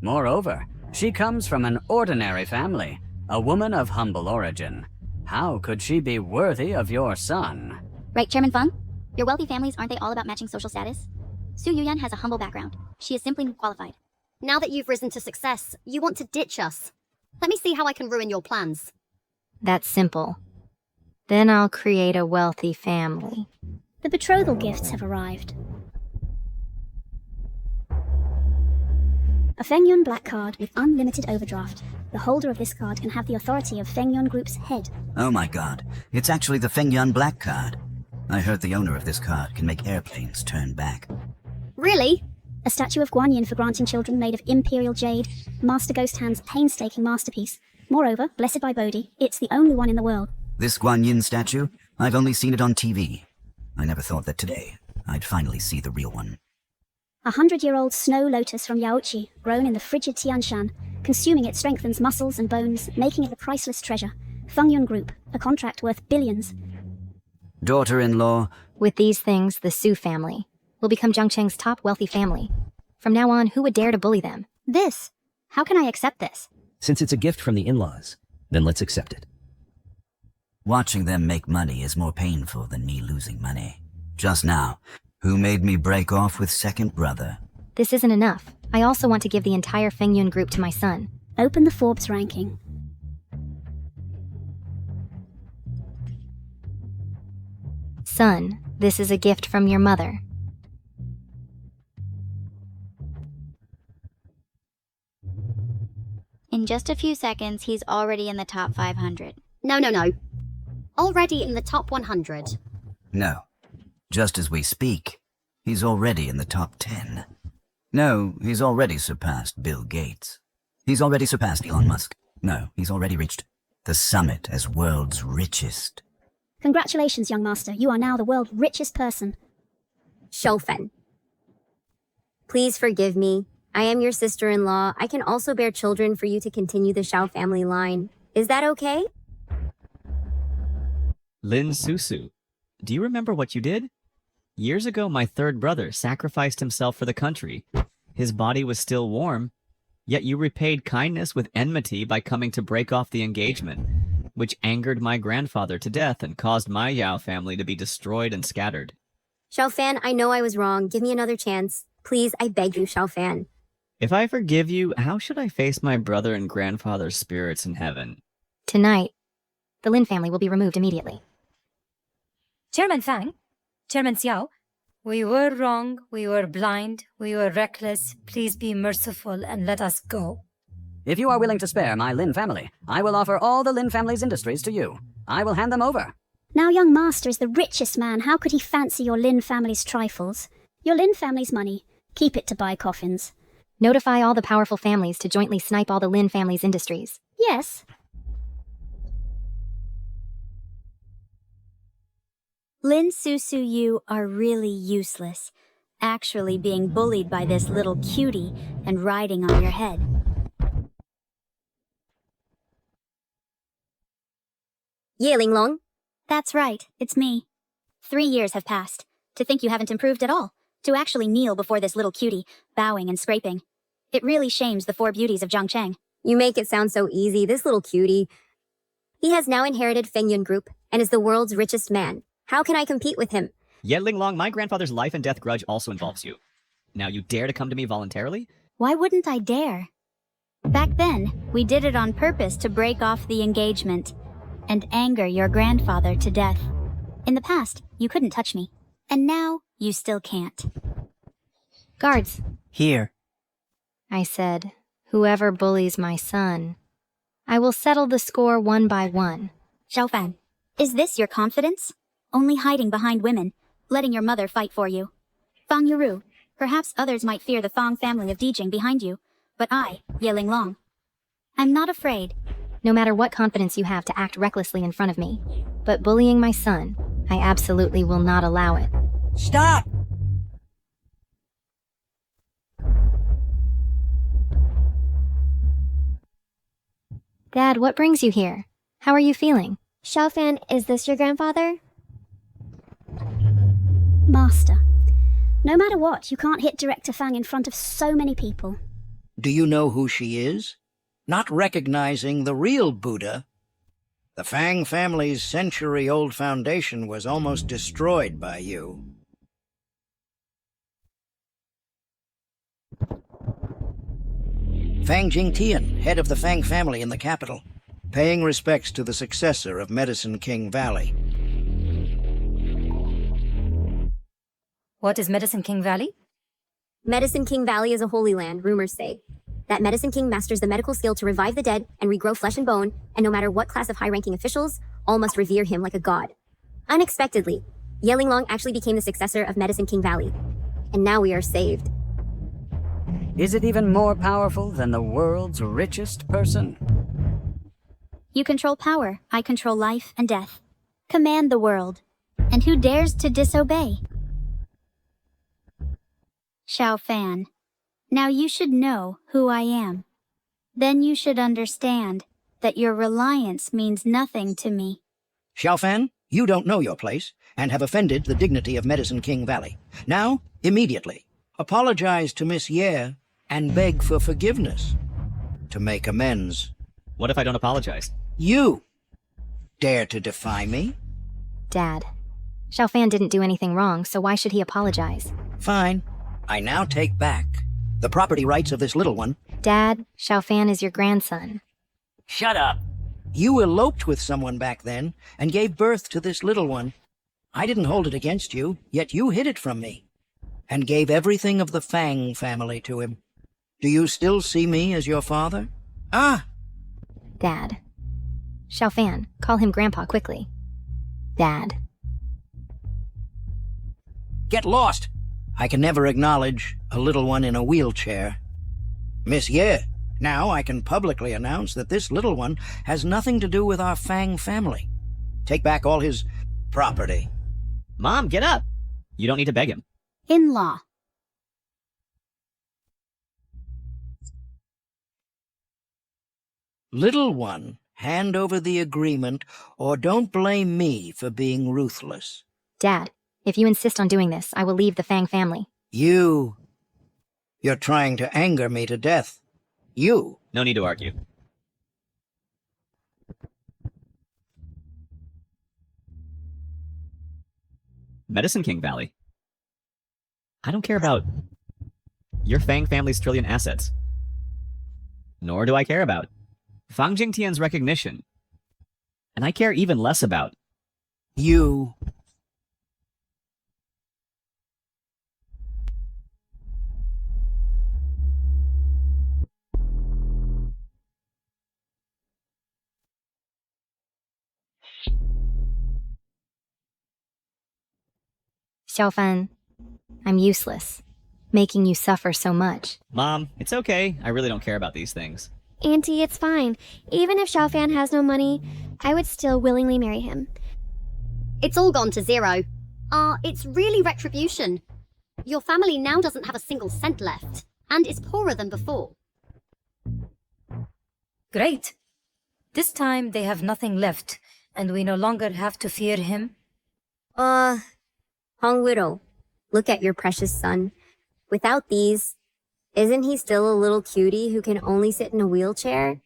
Moreover, she comes from an ordinary family, a woman of humble origin. How could she be worthy of your son? Right, Chairman Fang? Your wealthy families, aren't they all about matching social status? Su Yuyan has a humble background. She is simply qualified. Now that you've risen to success, you want to ditch us. Let me see how I can ruin your plans. That's simple. Then I'll create a wealthy family. The betrothal gifts have arrived. A Fengyun black card with unlimited overdraft. The holder of this card can have the authority of Fengyun Group's head. Oh my god, it's actually the Fengyun Black card. I heard the owner of this card can make airplanes turn back. Really? A statue of Guanyin for granting children made of imperial jade. Master Ghost Hand's painstaking masterpiece. Moreover, blessed by Bodhi, it's the only one in the world. This Guanyin statue? I've only seen it on TV. I never thought that today I'd finally see the real one. 100-year-old snow lotus from Yaochi, grown in the frigid Tianshan. Consuming it strengthens muscles and bones, making it a priceless treasure. Fengyun Group, a contract worth billions. Daughter-in-law. With these things, the Su family will become Zhangcheng's top wealthy family. From now on, who would dare to bully them? This? How can I accept this? Since it's a gift from the in-laws, then let's accept it. Watching them make money is more painful than me losing money. Just now, who made me break off with second brother? This isn't enough. I also want to give the entire Fengyun Group to my son. Open the Forbes ranking. Son, this is a gift from your mother. In just a few seconds, he's already in the top 500. No. Already in the top 100. No. Just as we speak, he's already in the top 10. No, he's already surpassed Bill Gates. He's already surpassed Elon Musk. No, he's already reached the summit as world's richest. Congratulations, young master. You are now the world's richest person. Xiaofen. Please forgive me. I am your sister-in-law. I can also bear children for you to continue the Xiao family line. Is that okay? Lin Susu, do you remember what you did? Years ago, my third brother sacrificed himself for the country. His body was still warm, yet you repaid kindness with enmity by coming to break off the engagement, which angered my grandfather to death and caused my Yao family to be destroyed and scattered. Xiaofan, I know I was wrong. Give me another chance. Please, I beg you, Xiaofan. If I forgive you, how should I face my brother and grandfather's spirits in heaven? Tonight, the Lin family will be removed immediately. Chairman Fang, Chairman Xiao, we were wrong, we were blind, we were reckless. Please be merciful and let us go. If you are willing to spare my Lin family, I will offer all the Lin family's industries to you. I will hand them over. Now young master is the richest man. How could he fancy your Lin family's trifles? Your Lin family's money. Keep it to buy coffins. Notify all the powerful families to jointly snipe all the Lin family's industries. Yes. Lin Susu, you are really useless. Actually being bullied by this little cutie and riding on your head. Ye Linglong? That's right, it's me. 3 years have passed. To think you haven't improved at all. To actually kneel before this little cutie, bowing and scraping. It really shames the 4 beauties of Zhongcheng. You make it sound so easy, this little cutie. He has now inherited Fengyun Group and is the world's richest man. How can I compete with him? Ye Linglong, my grandfather's life and death grudge also involves you. Now you dare to come to me voluntarily? Why wouldn't I dare? Back then, we did it on purpose to break off the engagement and anger your grandfather to death. In the past, you couldn't touch me. And now, you still can't. Guards. Here. I said, whoever bullies my son, I will settle the score 1 by 1. Xiaofan, is this your confidence? Only hiding behind women, letting your mother fight for you. Fang Yuru, perhaps others might fear the Fang family of Dijing behind you, but I, Ye Linglong, I'm not afraid. No matter what confidence you have to act recklessly in front of me, but bullying my son, I absolutely will not allow it. Stop! Dad, what brings you here? How are you feeling? Xiaofan, is this your grandfather? Master. No matter what, you can't hit Director Fang in front of so many people. Do you know who she is? Not recognizing the real Buddha. The Fang family's century-old foundation was almost destroyed by you. Fang Jingtian, head of the Fang family in the capital, paying respects to the successor of Medicine King Valley. What is Medicine King Valley? Medicine King Valley is a holy land, rumors say. That Medicine King masters the medical skill to revive the dead and regrow flesh and bone, and no matter what class of high-ranking officials, all must revere him like a god. Unexpectedly, Ye Linglong actually became the successor of Medicine King Valley. And now we are saved. Is it even more powerful than the world's richest person? You control power, I control life and death. Command the world. And who dares to disobey? Xiaofan, now you should know who I am. Then you should understand that your reliance means nothing to me. Xiaofan, you don't know your place, and have offended the dignity of Medicine King Valley. Now, immediately, apologize to Miss Ye and beg for forgiveness. To make amends. What if I don't apologize? You dare to defy me? Dad, Xiaofan didn't do anything wrong, so why should he apologize? Fine. I now take back the property rights of this little one. Dad, Xiaofan is your grandson. Shut up. You eloped with someone back then and gave birth to this little one. I didn't hold it against you, yet you hid it from me, and gave everything of the Fang family to him. Do you still see me as your father? Ah! Dad. Xiaofan, call him Grandpa quickly. Dad. Get lost! I can never acknowledge a little one in a wheelchair. Miss Ye, now I can publicly announce that this little one has nothing to do with our Fang family. Take back all his property. Mom, get up! You don't need to beg him. In-law. Little one, hand over the agreement, or don't blame me for being ruthless. Dad, if you insist on doing this, I will leave the Fang family. You're trying to anger me to death. You. No need to argue. Medicine King Valley. I don't care about your Fang family's trillion assets. Nor do I care about Fang Jingtian's recognition. And I care even less about you. Xiaofan, I'm useless, making you suffer so much. Mom, it's okay. I really don't care about these things. Auntie, it's fine. Even if Xiaofan has no money, I would still willingly marry him. It's all gone to zero. It's really retribution. Your family now doesn't have a single cent left, and is poorer than before. Great. This time they have nothing left, and we no longer have to fear him. Hong Widow, look at your precious son. Without these, isn't he still a little cutie who can only sit in a wheelchair?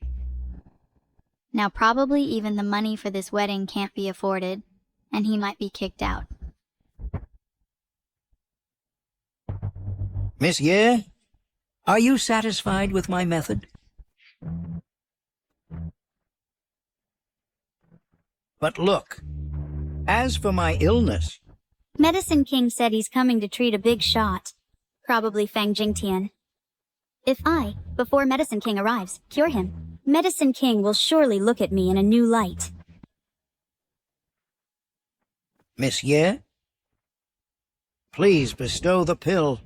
Now probably even the money for this wedding can't be afforded, and he might be kicked out. Miss Ye, are you satisfied with my method? But look, as for my illness... Medicine King said he's coming to treat a big shot. Probably Fang Jingtian. If I, before Medicine King arrives, cure him, Medicine King will surely look at me in a new light. Miss Ye, please bestow the pill.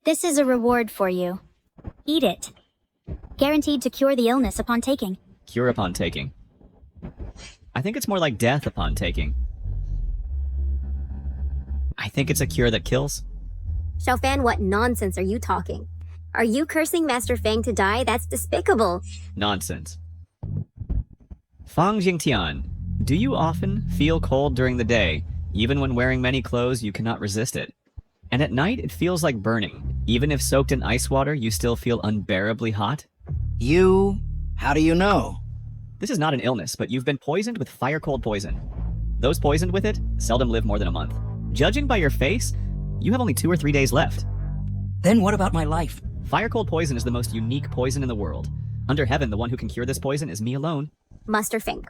This is a reward for you. Eat it. Guaranteed to cure the illness upon taking. Cure upon taking. I think it's more like death upon taking. I think it's a cure that kills. Xiaofan, what nonsense are you talking? Are you cursing Master Fang to die? That's despicable. Nonsense. Fang Jingtian, do you often feel cold during the day? Even when wearing many clothes, you cannot resist it. And at night, it feels like burning. Even if soaked in ice water, you still feel unbearably hot? How do you know? This is not an illness, but you've been poisoned with fire-cold poison. Those poisoned with it seldom live more than a month. Judging by your face, you have only 2 or 3 days left. Then what about my life? Fire-cold poison is the most unique poison in the world. Under heaven, the one who can cure this poison is me alone. Master Fang,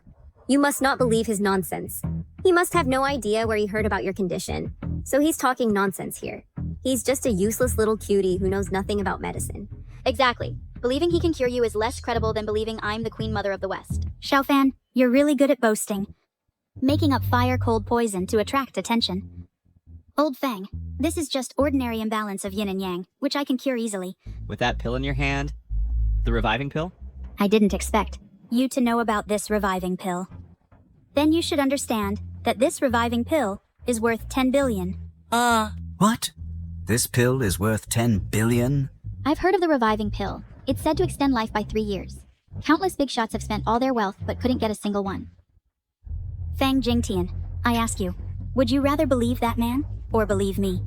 you must not believe his nonsense. He must have no idea where he heard about your condition. So he's talking nonsense here. He's just a useless little cutie who knows nothing about medicine. Exactly. Believing he can cure you is less credible than believing I'm the Queen Mother of the West. Xiaofan, you're really good at boasting. Making up fire-cold poison to attract attention. Old Fang, this is just ordinary imbalance of yin and yang, which I can cure easily. With that pill in your hand, the reviving pill? I didn't expect you to know about this reviving pill. Then you should understand that this reviving pill is worth 10 billion. What? This pill is worth 10 billion? I've heard of the reviving pill. It's said to extend life by 3 years. Countless big shots have spent all their wealth but couldn't get a single one. Fang Jingtian, I ask you, would you rather believe that man or believe me?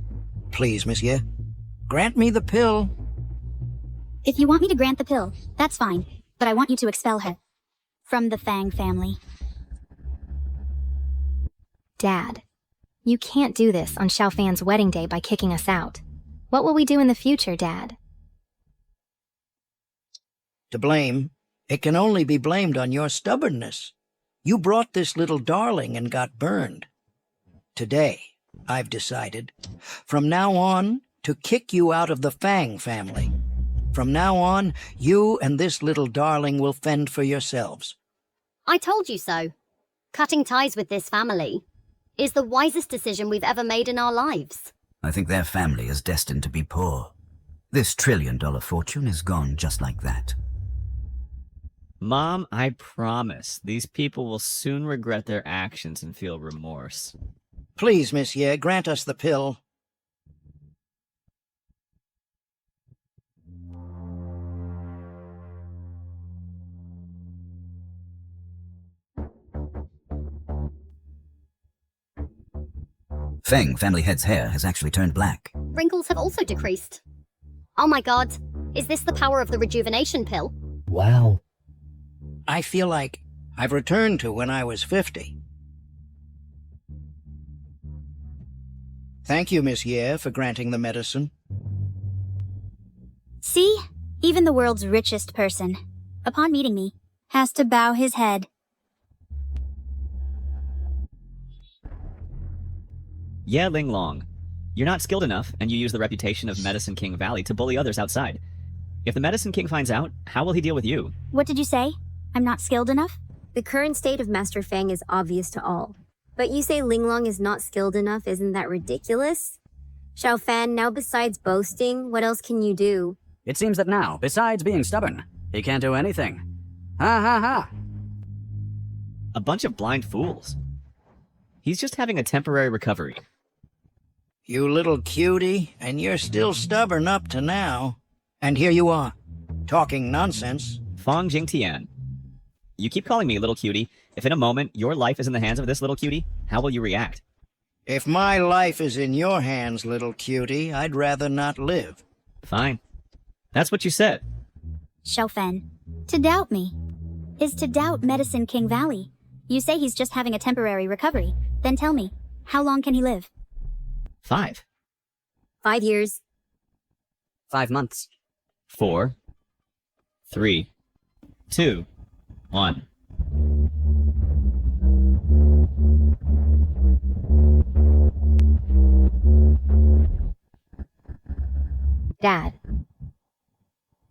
Please, Miss Ye, grant me the pill. If you want me to grant the pill, that's fine, but I want you to expel her from the Fang family. Dad, you can't do this on Xiaofan's wedding day by kicking us out. What will we do in the future, Dad? To blame, it can only be blamed on your stubbornness. You brought this little darling and got burned. Today, I've decided, from now on, to kick you out of the Fang family. From now on, you and this little darling will fend for yourselves. I told you so. Cutting ties with this family is the wisest decision we've ever made in our lives. I think their family is destined to be poor. This trillion-dollar fortune is gone just like that. Mom, I promise, these people will soon regret their actions and feel remorse. Please, Monsieur, grant us the pill. Feng family head's hair has actually turned black. Wrinkles have also decreased. Oh my god, is this the power of the rejuvenation pill? Wow. I feel like I've returned to when I was 50. Thank you, Monsieur, for granting the medicine. See? Even the world's richest person, upon meeting me, has to bow his head. Yeah, Ling Long. You're not skilled enough, and you use the reputation of Medicine King Valley to bully others outside. If the Medicine King finds out, how will he deal with you? What did you say? I'm not skilled enough? The current state of Master Fang is obvious to all. But you say Linglong is not skilled enough, isn't that ridiculous? Xiao Fan, now besides boasting, what else can you do? It seems that now, besides being stubborn, he can't do anything. Ha ha ha! A bunch of blind fools. He's just having a temporary recovery. You little cutie, and you're still stubborn up to now. And here you are, talking nonsense. Fong Jingtian. You keep calling me little cutie. If in a moment your life is in the hands of this little cutie, how will you react? If my life is in your hands, little cutie, I'd rather not live. Fine. That's what you said. Xiaofen, to doubt me is to doubt Medicine King Valley. You say he's just having a temporary recovery. Then tell me, how long can he live? 5. 5 years. 5 months. 4, 3, 2, 1. Dad.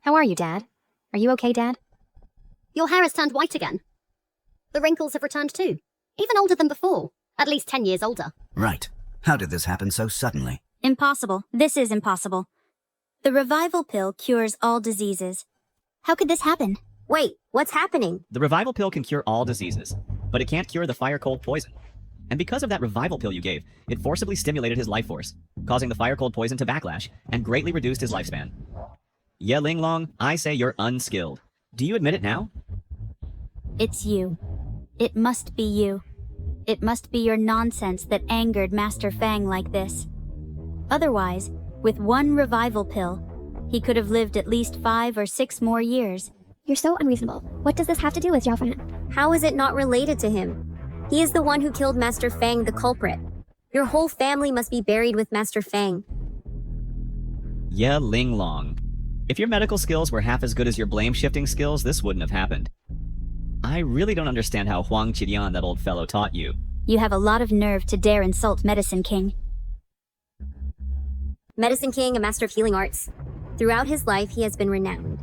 How are you, Dad? Are you okay, Dad? Your hair has turned white again. The wrinkles have returned too. Even older than before. At least 10 years older. Right. How did this happen so suddenly? Impossible. This is impossible. The revival pill cures all diseases. How could this happen? Wait, what's happening? The revival pill can cure all diseases, but it can't cure the fire-cold poison. And because of that revival pill you gave, it forcibly stimulated his life force, causing the fire-cold poison to backlash and greatly reduced his lifespan. Yeah, Ling Long, I say you're unskilled. Do you admit it now? It's you. It must be you. It must be your nonsense that angered Master Fang like this. Otherwise, with one revival pill, he could have lived at least 5 or 6 more years. You're so unreasonable. What does this have to do with Xiaofan? How is it not related to him? He is the one who killed Master Fang, the culprit. Your whole family must be buried with Master Fang. Yeah, Ling Long. If your medical skills were half as good as your blame-shifting skills, this wouldn't have happened. I really don't understand how Huang Qidian, that old fellow, taught you. You have a lot of nerve to dare insult Medicine King. Medicine King, a master of healing arts. Throughout his life, he has been renowned.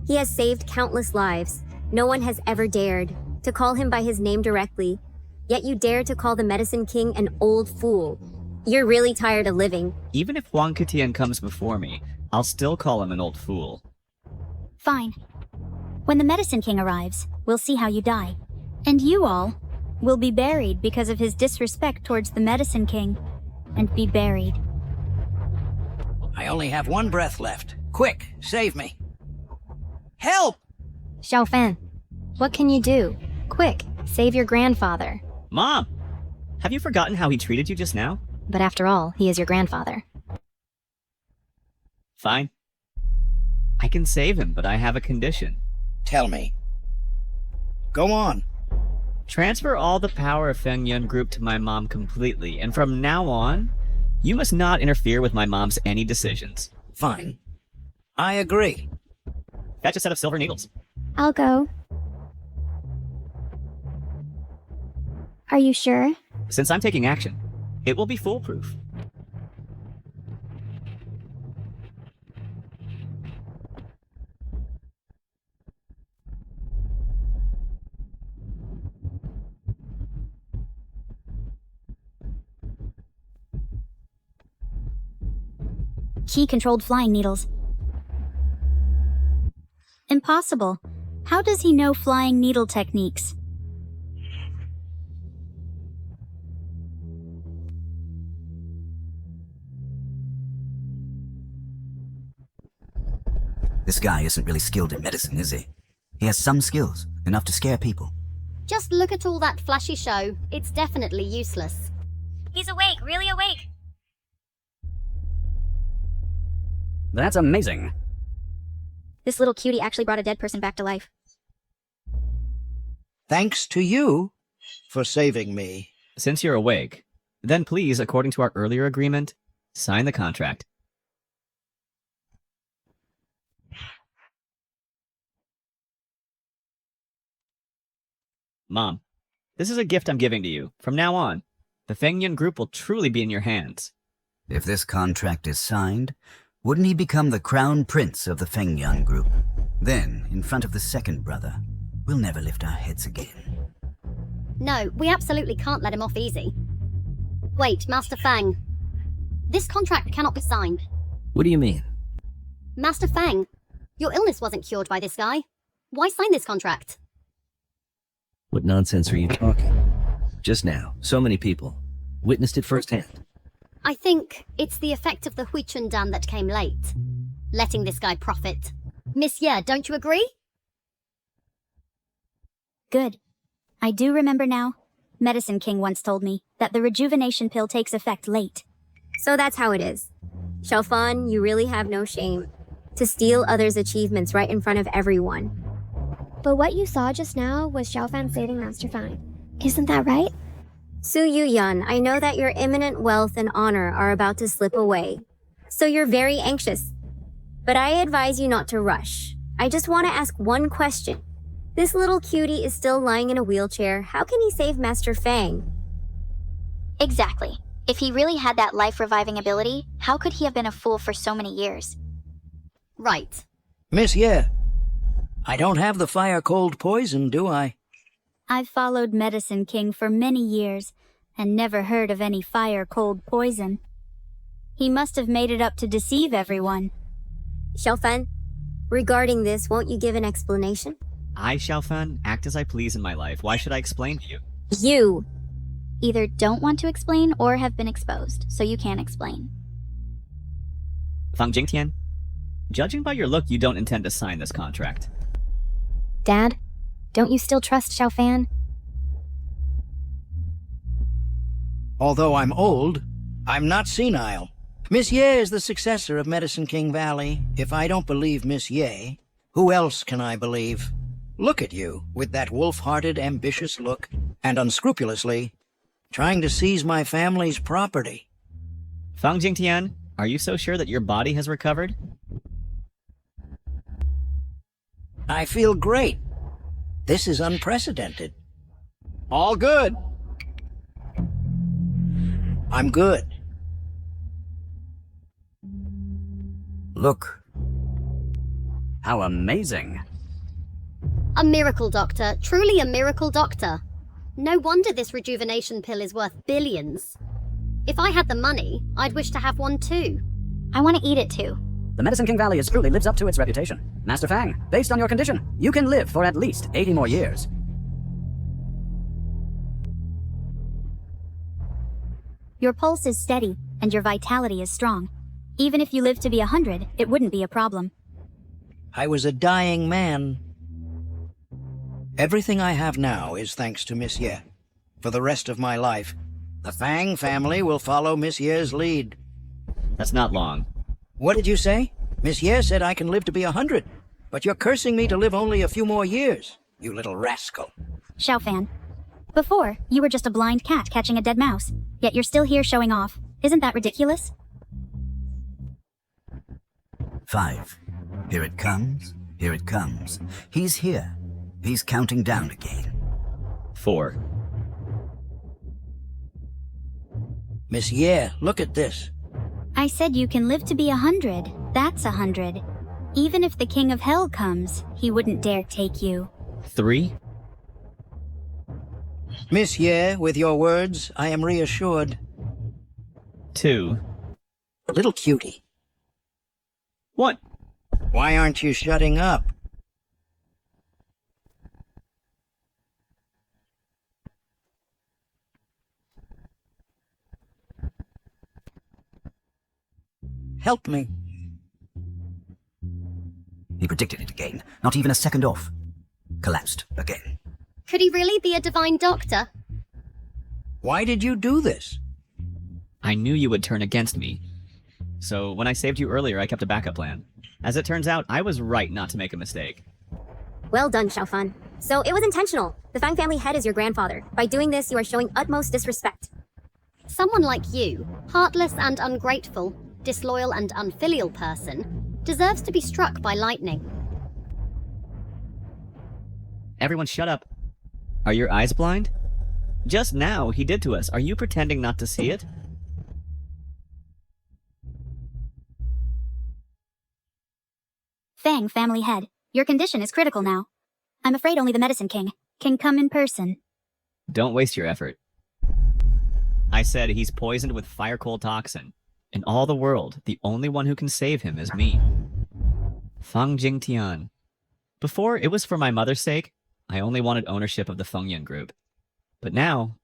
He has saved countless lives. No one has ever dared to call him by his name directly. Yet you dare to call the Medicine King an old fool. You're really tired of living. Even if Huang Qidian comes before me, I'll still call him an old fool. Fine. When the Medicine King arrives, we'll see how you die. And you all will be buried because of his disrespect towards the Medicine King. And be buried. I only have one breath left. Quick, save me. Help! Xiaofan, what can you do? Quick, save your grandfather. Mom! Have you forgotten how he treated you just now? But after all, he is your grandfather. Fine. I can save him, but I have a condition. Tell me. Go on. Transfer all the power of Feng Yun Group to my mom completely, and from now on, you must not interfere with my mom's any decisions. Fine. I agree. Fetch a set of silver needles. I'll go. Are you sure? Since I'm taking action, It will be foolproof. Key-controlled flying needles. Impossible. How does he know flying needle techniques? This guy isn't really skilled in medicine, is he? He has some skills, enough to scare people. Just look at all that flashy show. It's definitely useless. He's awake, really awake. That's amazing. This little cutie actually brought a dead person back to life. Thanks to you for saving me. Since you're awake, then please, according to our earlier agreement, sign the contract. Mom, this is a gift I'm giving to you. From now on, the Fengyun group will truly be in your hands. If this contract is signed, wouldn't he become the crown prince of the Fengyun group? Then, in front of the second brother, we'll never lift our heads again. No, we absolutely can't let him off easy. Wait, Master Fang. This contract cannot be signed. What do you mean? Master Fang, your illness wasn't cured by this guy. Why sign this contract? What nonsense are you talking? Just now, so many people witnessed it firsthand. I think it's the effect of the Huichun Dan that came late. Letting this guy profit. Miss Ye, don't you agree? Good. I do remember now. Medicine King once told me that the rejuvenation pill takes effect late. So that's how it is. Xiaofan, you really have no shame. To steal others' achievements right in front of everyone. But what you saw just now was Xiaofan saving Master Fang. Isn't that right? Su Yuyan, I know that your imminent wealth and honor are about to slip away. So you're very anxious. But I advise you not to rush. I just want to ask one question. This little cutie is still lying in a wheelchair. How can he save Master Fang? Exactly. If he really had that life-reviving ability, how could he have been a fool for so many years? Right. Miss Ye, I don't have the fire-cold poison, do I? I've followed Medicine King for many years and never heard of any fire-cold poison. He must have made it up to deceive everyone. Xiaofan, regarding this, won't you give an explanation? I, Xiaofan, act as I please in my life. Why should I explain to you? You! Either don't want to explain or have been exposed, so you can't explain. Fang Jingtian, judging by your look, you don't intend to sign this contract. Dad, don't you still trust Xiaofan? Although I'm old, I'm not senile. Miss Ye is the successor of Medicine King Valley. If I don't believe Miss Ye, who else can I believe? Look at you, with that wolf-hearted, ambitious look, and unscrupulously trying to seize my family's property. Fang Jingtian, are you so sure that your body has recovered? I feel great. This is unprecedented. All good. I'm good. Look. How amazing. A miracle doctor. Truly a miracle doctor. No wonder this rejuvenation pill is worth billions. If I had the money, I'd wish to have one too. I want to eat it too. The Medicine King Valley truly lives up to its reputation. Master Fang, based on your condition, you can live for at least 80 more years. Your pulse is steady, and your vitality is strong. Even if you live to be 100, it wouldn't be a problem. I was a dying man. Everything I have now is thanks to Miss Ye. For the rest of my life, the Fang family will follow Miss Ye's lead. That's not long. What did you say? Miss Ye said I can live to be 100, but you're cursing me to live only a few more years, you little rascal. Xiaofan, before, you were just a blind cat catching a dead mouse, yet you're still here showing off. Isn't that ridiculous? 5. Here it comes. Here it comes. He's here. He's counting down again. 4. Miss Ye, look at this. I said you can live to be 100. That's 100. Even if the King of Hell comes, he wouldn't dare take you. 3? Miss Ye, with your words, I am reassured. 2. Little cutie. What? Why aren't you shutting up? Help me. He predicted it again, not even a second off. Collapsed again. Could he really be a divine doctor? Why did you do this? I knew you would turn against me. So when I saved you earlier, I kept a backup plan. As it turns out, I was right not to make a mistake. Well done, Xiaofan. So it was intentional. The Fang family head is your grandfather. By doing this, you are showing utmost disrespect. Someone like you, heartless and ungrateful, disloyal and unfilial person, deserves to be struck by lightning. Everyone shut up. Are your eyes blind? Just now, he did to us. Are you pretending not to see it? Fang family head, your condition is critical now. I'm afraid only the Medicine King can come in person. Don't waste your effort. I said he's poisoned with fire coal toxin. In all the world, the only one who can save him is me. Fang Jingtian. Before, it was for my mother's sake. I only wanted ownership of the Fengyun group. But now,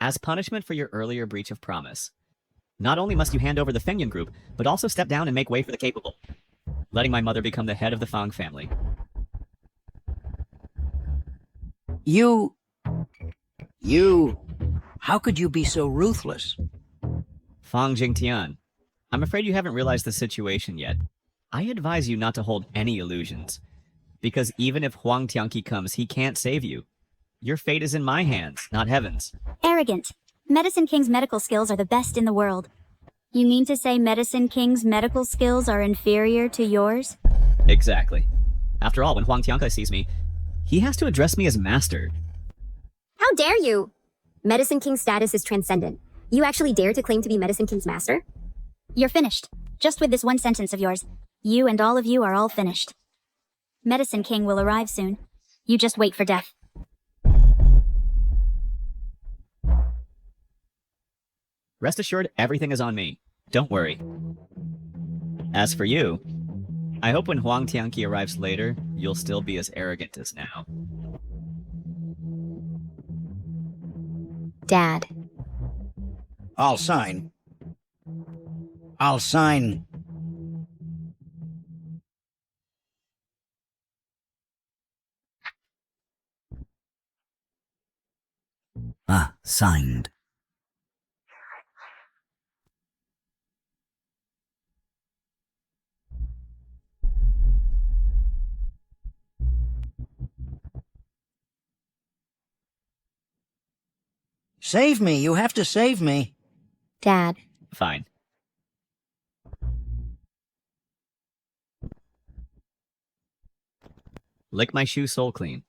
as punishment for your earlier breach of promise, not only must you hand over the Fengyun group, but also step down and make way for the capable, letting my mother become the head of the Fang family. You... How could you be so ruthless? Fang Jingtian, I'm afraid you haven't realized the situation yet. I advise you not to hold any illusions, because even if Huang Tianqi comes, he can't save you. Your fate is in my hands, not heaven's. Arrogant. Medicine King's medical skills are the best in the world. You mean to say Medicine King's medical skills are inferior to yours? Exactly. After all, when Huang Tianqi sees me, he has to address me as master. How dare you? Medicine King's status is transcendent. You actually dare to claim to be Medicine King's master? You're finished. Just with this one sentence of yours. You and all of you are all finished. Medicine King will arrive soon. You just wait for death. Rest assured, everything is on me. Don't worry. As for you, I hope when Huang Tianqi arrives later, you'll still be as arrogant as now. Dad. I'll sign. Ah, signed. Save me. You have to save me. Dad. Fine. Lick my shoe sole clean.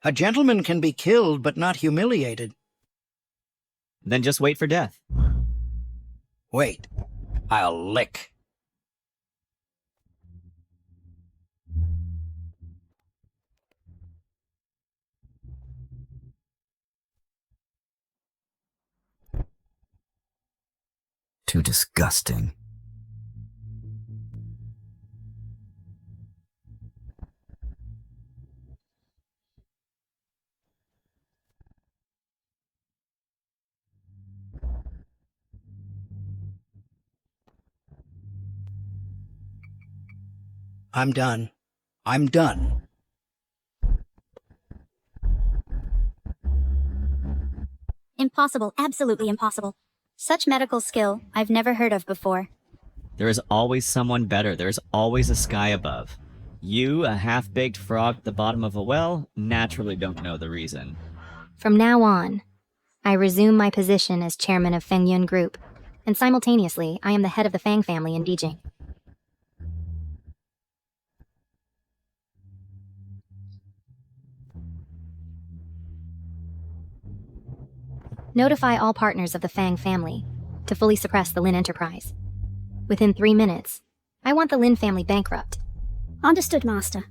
A gentleman can be killed, but not humiliated. Then just wait for death. Wait. I'll lick. Too disgusting. I'm done. I'm done. Impossible, absolutely impossible. Such medical skill I've never heard of before. There is always someone better. There is always a sky above. You, a half-baked frog at the bottom of a well, naturally don't know the reason. From now on, I resume my position as chairman of Fengyun Group, and simultaneously, I am the head of the Fang family in Dijing. Notify all partners of the Fang family to fully suppress the Lin enterprise. Within 3 minutes, I want the Lin family bankrupt. Understood, Master.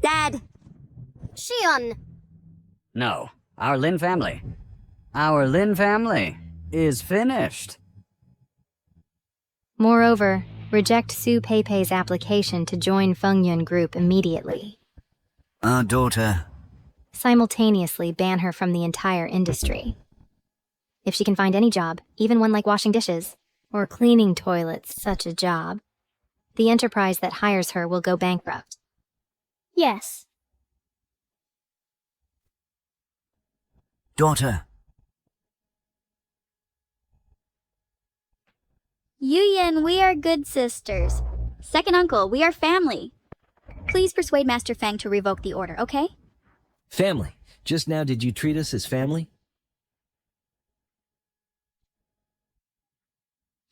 Dad! Shion! No, our Lin family. Our Lin family is finished. Moreover, reject Su Peipei's application to join Fengyun Group immediately. Our daughter. Simultaneously ban her from the entire industry. If she can find any job, even one like washing dishes, or cleaning toilets, such a job, the enterprise that hires her will go bankrupt. Yes. Daughter. Yuyan, we are good sisters. Second uncle, we are family. Please persuade Master Fang to revoke the order, okay? Family. Just now did you treat us as family?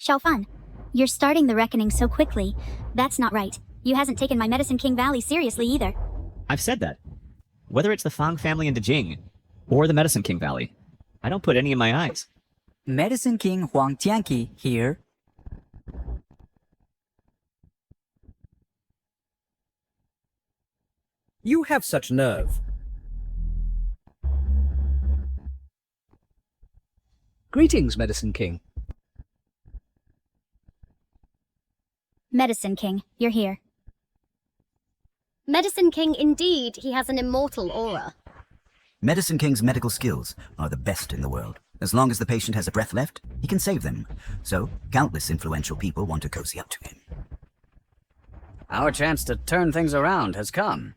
Xiaofan, you're starting the reckoning so quickly. That's not right. You hasn't taken my Medicine King Valley seriously either. I've said that. Whether it's the Fang family in Dejing, or the Medicine King Valley, I don't put any in my eyes. Medicine King Huang Tianqi here. You have such nerve. Greetings, Medicine King. Medicine King, you're here. Medicine King, indeed, he has an immortal aura. Medicine King's medical skills are the best in the world. As long as the patient has a breath left, he can save them. So, countless influential people want to cozy up to him. Our chance to turn things around has come.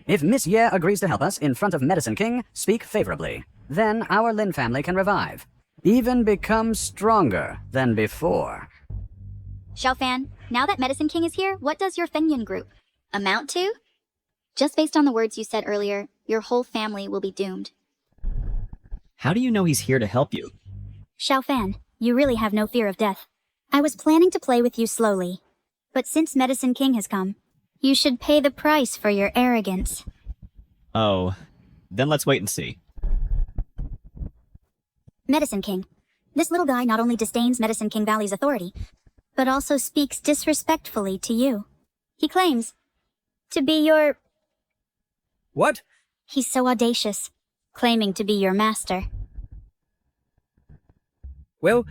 If Miss Ye agrees to help us in front of Medicine King, speak favorably. Then our Lin family can revive. Even become stronger than before. Xiaofan, now that Medicine King is here, what does your Fengyun group amount to? Just based on the words you said earlier, your whole family will be doomed. How do you know he's here to help you? Xiaofan, you really have no fear of death. I was planning to play with you slowly, but since Medicine King has come, you should pay the price for your arrogance. Oh, then let's wait and see. Medicine King, this little guy not only disdains Medicine King Valley's authority, but also speaks disrespectfully to you. He claims to be your... What? He's so audacious, claiming to be your master. Well,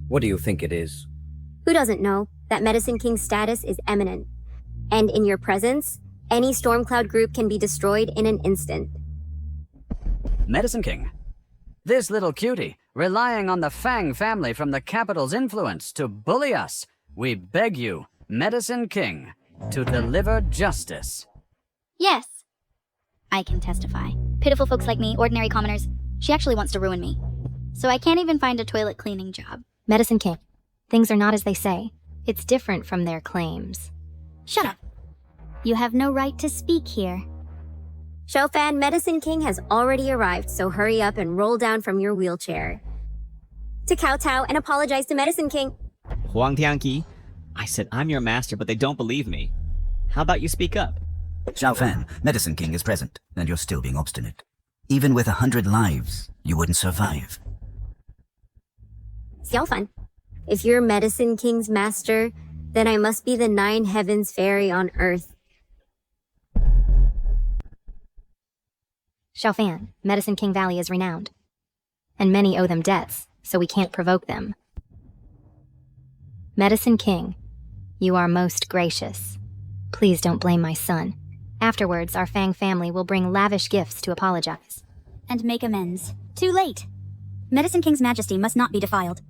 what do you think it is? Who doesn't know that Medicine King's status is eminent? And in your presence, any Stormcloud group can be destroyed in an instant. Medicine King. This little cutie, relying on the Fang family from the capital's influence to bully us. We beg you, Medicine King, to deliver justice. Yes. I can testify. Pitiful folks like me, ordinary commoners, she actually wants to ruin me. So I can't even find a toilet cleaning job. Medicine King, things are not as they say. It's different from their claims. Shut up. You have no right to speak here. Xiaofan, Medicine King has already arrived, so hurry up and roll down from your wheelchair. To kowtow and apologize to Medicine King. Huang Tianqi, I said I'm your master, but they don't believe me. How about you speak up? Xiaofan, Medicine King is present, and you're still being obstinate. Even with 100 lives, you wouldn't survive. Xiaofan, if you're Medicine King's master, then I must be the 9 heavens fairy on earth. Xiaofan, Medicine King Valley is renowned. And many owe them debts, so we can't provoke them. Medicine King, you are most gracious. Please don't blame my son. Afterwards, our Fang family will bring lavish gifts to apologize. And make amends. Too late. Medicine King's majesty must not be defiled.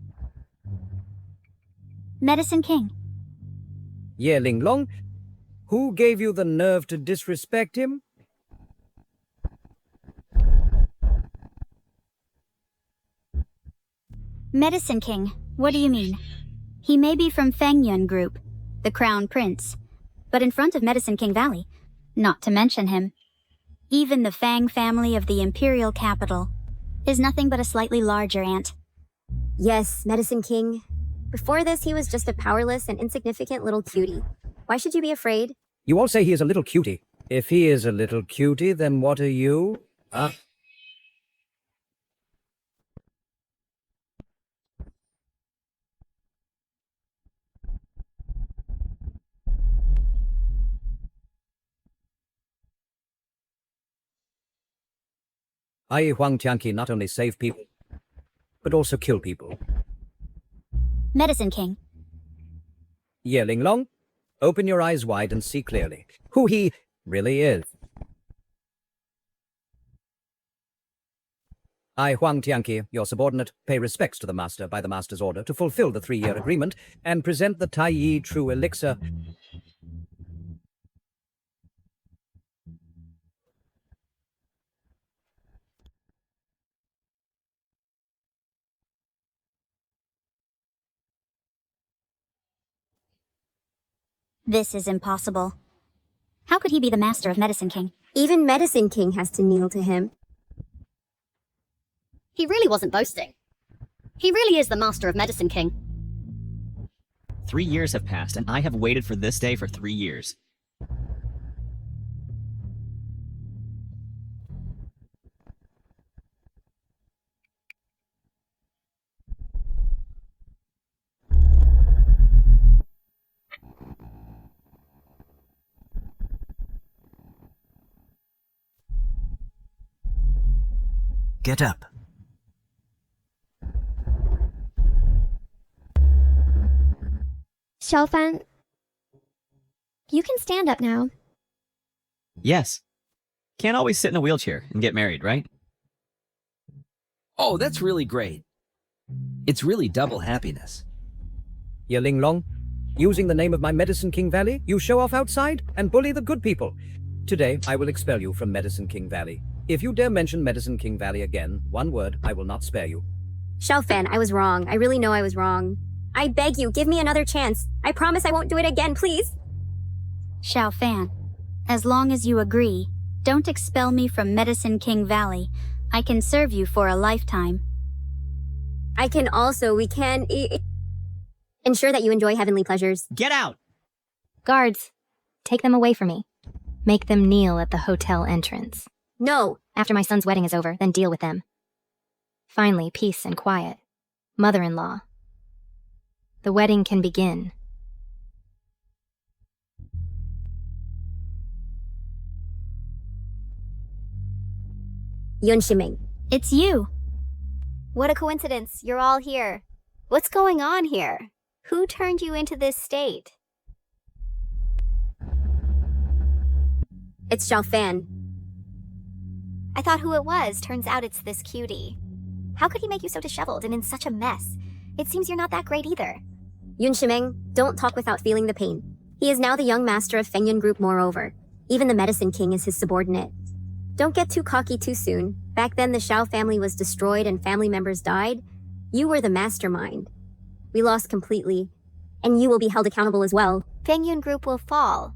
Medicine King. Ye Linglong, who gave you the nerve to disrespect him? Medicine King, what do you mean? He may be from Fengyun Group, the Crown Prince, but in front of Medicine King Valley, not to mention him, even the Fang family of the Imperial Capital is nothing but a slightly larger ant. Yes, Medicine King. Before this, he was just a powerless and insignificant little cutie. Why should you be afraid? You all say he is a little cutie. If he is a little cutie, then what are you? I, Huang Tianqi, not only save people, but also kill people. Medicine King. Ye Linglong, open your eyes wide and see clearly who he really is. I, Huang Tianqi, your subordinate, pay respects to the master by the master's order to fulfill the 3-year agreement and present the Tai Yi True Elixir. This is impossible. How could he be the master of Medicine King? Even Medicine King has to kneel to him. He really wasn't boasting. He really is the master of Medicine King. 3 years have passed, and I have waited for this day for 3 years. Get up. Xiaofan, you can stand up now. Yes. Can't always sit in a wheelchair and get married, right? Oh, that's really great. It's really double happiness. Ye Linglong, using the name of my Medicine King Valley, you show off outside and bully the good people. Today, I will expel you from Medicine King Valley. If you dare mention Medicine King Valley again, one word, I will not spare you. Xiaofan, I was wrong. I really know I was wrong. I beg you, give me another chance. I promise I won't do it again, please. Xiaofan, as long as you agree, don't expel me from Medicine King Valley. I can serve you for a lifetime. We can ensure that you enjoy heavenly pleasures. Get out! Guards, take them away from me. Make them kneel at the hotel entrance. No! After my son's wedding is over, then deal with them. Finally, peace and quiet. Mother-in-law. The wedding can begin. Yun Shiming. It's you. What a coincidence. You're all here. What's going on here? Who turned you into this state? It's Xiaofan. I thought who it was. Turns out it's this cutie. How could he make you so disheveled and in such a mess? It seems you're not that great either. Yun Shiming, don't talk without feeling the pain. He is now the young master of Fengyun Group moreover. Even the Medicine King is his subordinate. Don't get too cocky too soon. Back then the Xiao family was destroyed and family members died. You were the mastermind. We lost completely. And you will be held accountable as well. Fengyun Group will fall.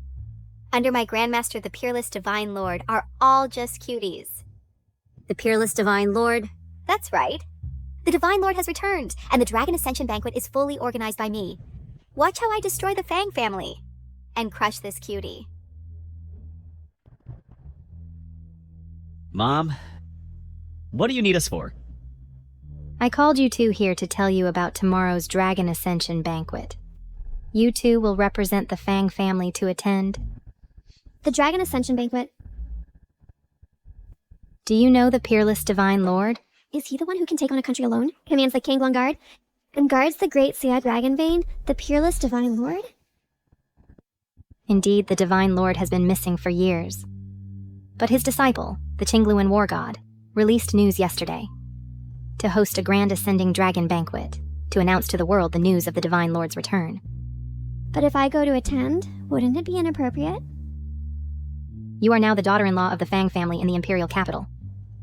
Under my Grandmaster, the Peerless Divine Lord, are all just cuties. The Peerless Divine Lord? That's right. The Divine Lord has returned, and the Dragon Ascension Banquet is fully organized by me. Watch how I destroy the Fang family and crush this cutie. Mom, what do you need us for? I called you two here to tell you about tomorrow's Dragon Ascension Banquet. You two will represent the Fang family to attend. The Dragon Ascension Banquet. Do you know the Peerless Divine Lord? Is he the one who can take on a country alone? Commands the Kanglang Guard? And guards the great Xia Dragonbane, the Peerless Divine Lord? Indeed, the Divine Lord has been missing for years. But his disciple, the Qingluan War God, released news yesterday to host a grand ascending dragon banquet to announce to the world the news of the Divine Lord's return. But if I go to attend, wouldn't it be inappropriate? You are now the daughter-in-law of the Fang family in the Imperial capital,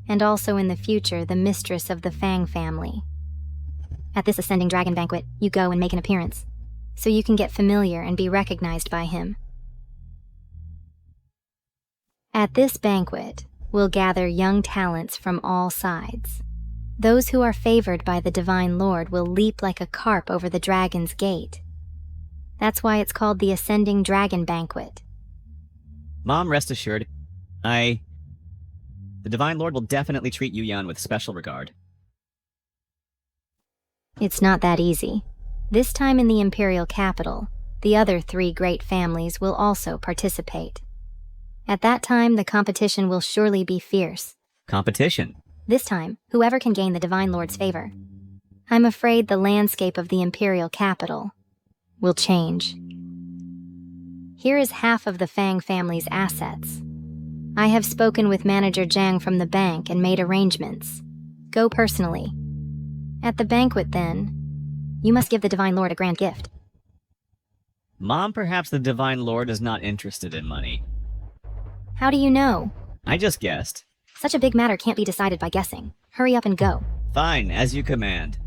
and also in the future the mistress of the Fang family. At this ascending dragon banquet, you go and make an appearance, so you can get familiar and be recognized by him. At this banquet, we'll gather young talents from all sides. Those who are favored by the Divine Lord will leap like a carp over the dragon's gate. That's why it's called the Ascending Dragon Banquet. Mom, rest assured, the Divine Lord will definitely treat Yu Yan with special regard. It's not that easy. This time in the imperial capital, the other 3 great families will also participate. At that time, the competition will surely be fierce. Competition? This time, whoever can gain the Divine Lord's favor. I'm afraid the landscape of the imperial capital will change. Here is half of the Fang family's assets. I have spoken with Manager Jiang from the bank and made arrangements. Go personally. At the banquet, then, you must give the Divine Lord a grand gift. Mom, perhaps the Divine Lord is not interested in money. How do you know? I just guessed. Such a big matter can't be decided by guessing. Hurry up and go. Fine, as you command.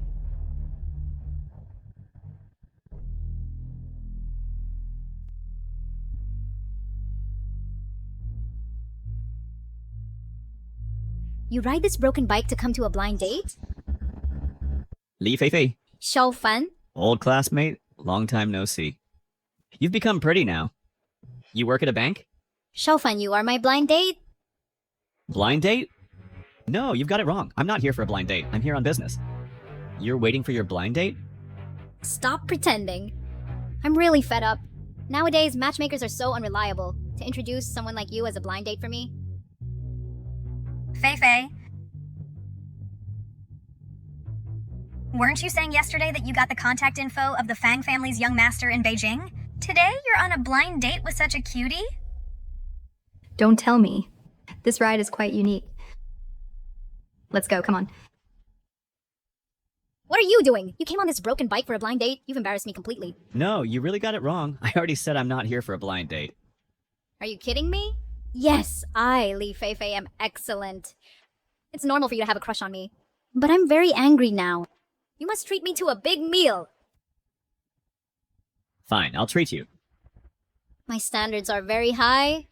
You ride this broken bike to come to a blind date? Li Feifei. Xiao Fan? Old classmate, long time no see. You've become pretty now. You work at a bank? Xiao Fan, you are my blind date? Blind date? No, you've got it wrong. I'm not here for a blind date. I'm here on business. You're waiting for your blind date? Stop pretending. I'm really fed up. Nowadays, matchmakers are so unreliable. To introduce someone like you as a blind date for me? Feifei. Weren't you saying yesterday that you got the contact info of the Fang family's young master in Beijing? Today you're on a blind date with such a cutie? Don't tell me. This ride is quite unique. Let's go, come on. What are you doing? You came on this broken bike for a blind date? You've embarrassed me completely. No, you really got it wrong. I already said I'm not here for a blind date. Are you kidding me? Yes, I, Li Feifei, am excellent. It's normal for you to have a crush on me. But I'm very angry now. You must treat me to a big meal. Fine, I'll treat you. My standards are very high.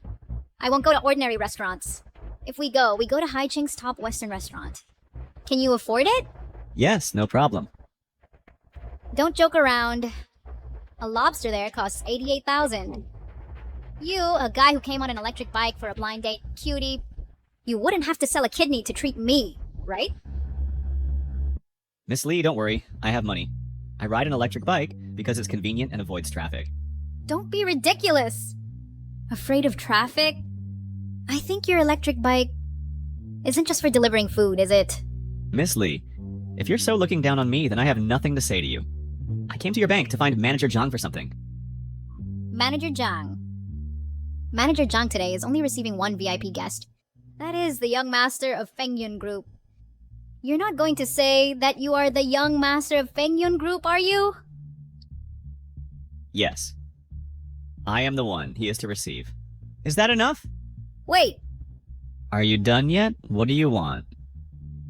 I won't go to ordinary restaurants. If we go to Hai Ching's top Western restaurant. Can you afford it? Yes, no problem. Don't joke around. A lobster there costs 88,000. You, a guy who came on an electric bike for a blind date, cutie, you wouldn't have to sell a kidney to treat me, right? Miss Lee, don't worry. I have money. I ride an electric bike because it's convenient and avoids traffic. Don't be ridiculous. Afraid of traffic? I think your electric bike isn't just for delivering food, is it? Miss Lee, if you're so looking down on me, then I have nothing to say to you. I came to your bank to find Manager Jiang for something. Manager Jiang. Manager Jiang today is only receiving one VIP guest. That is the young master of Fengyun Group. You're not going to say that you are the young master of Fengyun Group, are you? Yes. I am the one he is to receive. Is that enough? Wait! Are you done yet? What do you want?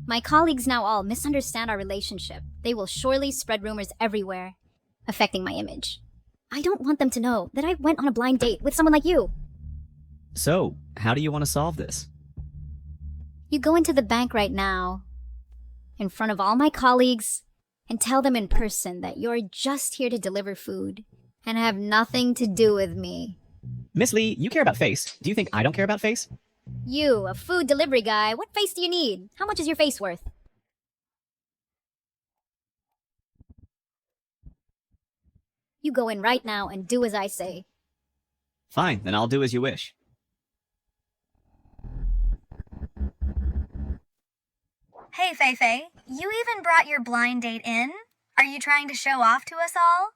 My colleagues now all misunderstand our relationship. They will surely spread rumors everywhere, affecting my image. I don't want them to know that I went on a blind date with someone like you. So, how do you want to solve this? You go into the bank right now, in front of all my colleagues, and tell them in person that you're just here to deliver food and have nothing to do with me. Miss Lee, you care about face. Do you think I don't care about face? You, a food delivery guy, what face do you need? How much is your face worth? You go in right now and do as I say. Fine, then I'll do as you wish. Hey, Feifei, you even brought your blind date in? Are you trying to show off to us all?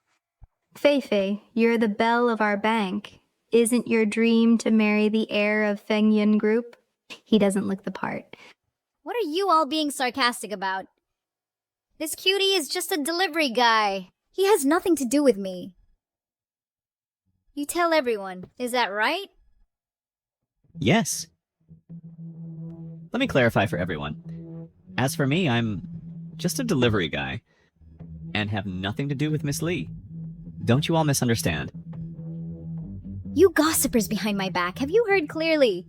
Feifei, you're the belle of our bank. Isn't your dream to marry the heir of Fengyun Group? He doesn't look the part. What are you all being sarcastic about? This cutie is just a delivery guy. He has nothing to do with me. You tell everyone, is that right? Yes. Let me clarify for everyone. As for me, I'm just a delivery guy, and have nothing to do with Miss Lee. Don't you all misunderstand? You gossipers behind my back, have you heard clearly?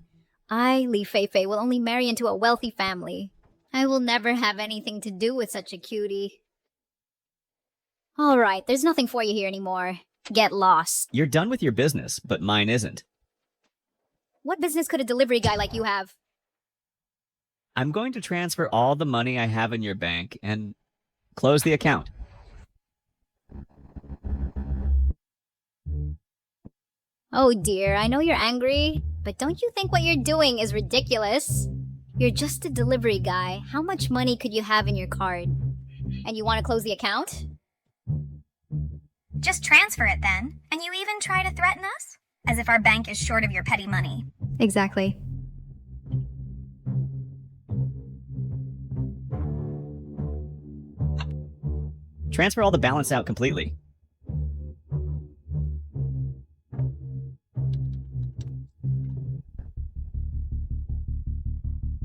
I, Li Feifei, will only marry into a wealthy family. I will never have anything to do with such a cutie. Alright, there's nothing for you here anymore. Get lost. You're done with your business, but mine isn't. What business could a delivery guy like you have? I'm going to transfer all the money I have in your bank and close the account. Oh dear, I know you're angry, but don't you think what you're doing is ridiculous? You're just a delivery guy. How much money could you have in your card? And you want to close the account? Just transfer it then. And you even try to threaten us? As if our bank is short of your petty money. Exactly. Transfer all the balance out completely.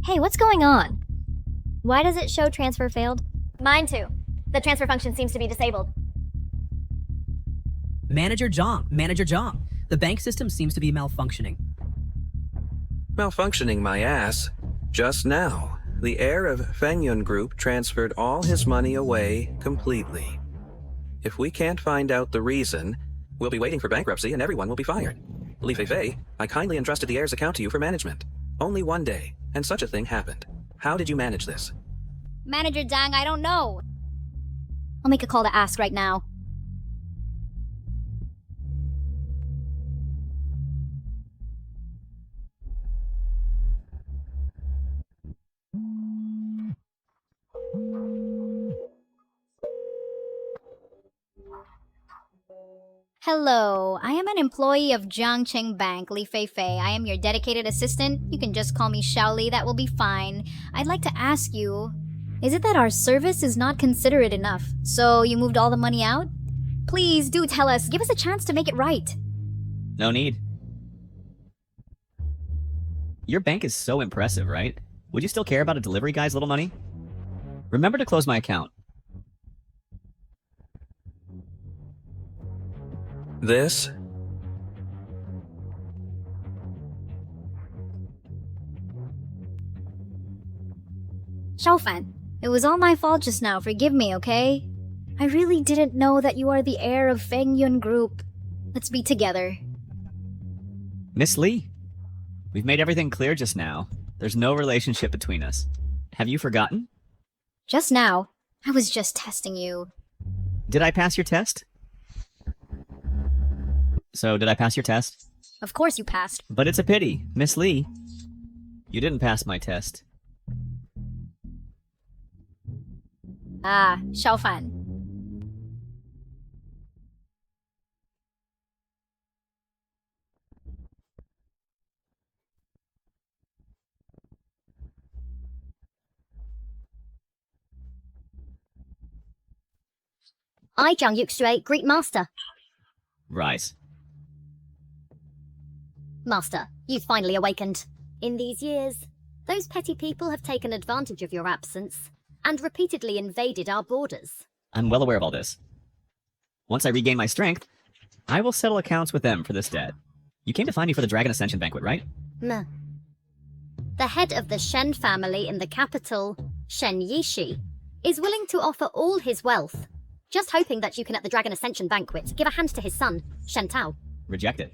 Hey, what's going on? Why does it show transfer failed? Mine too. The transfer function seems to be disabled. Manager Zhang. The bank system seems to be malfunctioning. Malfunctioning my ass. Just now, the heir of Fengyun Group transferred all his money away completely. If we can't find out the reason, we'll be waiting for bankruptcy and everyone will be fired. Li Feifei, I kindly entrusted the heir's account to you for management. Only one day, and such a thing happened. How did you manage this? Manager Zhang, I don't know. I'll make a call to ask right now. Hello, I am an employee of Jiangqing Bank, Li Feifei. I am your dedicated assistant. You can just call me Xiaoli, that will be fine. I'd like to ask you, is it that our service is not considerate enough, so you moved all the money out? Please, do tell us. Give us a chance to make it right. No need. Your bank is so impressive, right? Would you still care about a delivery guy's little money? Remember to close my account. This? Xiaofan, it was all my fault just now. Forgive me, okay? I really didn't know that you are the heir of Fengyun Group. Let's be together. Miss Li, we've made everything clear just now. There's no relationship between us. Have you forgotten? Just now, I was just testing you. Did I pass your test? So, did I pass your test? Of course you passed. But it's a pity, Miss Li. You didn't pass my test. Ah, Xiaofan. I, Zhang Yuxue, greet Master. Rise. Master, you've finally awakened. In these years, those petty people have taken advantage of your absence and repeatedly invaded our borders. I'm well aware of all this. Once I regain my strength, I will settle accounts with them for this debt. You came to find me for the Dragon Ascension banquet, right? Meh. The head of the Shen family in the capital, Shen Yishi, is willing to offer all his wealth, just hoping that you can at the Dragon Ascension banquet give a hand to his son, Shen Tao. Rejected.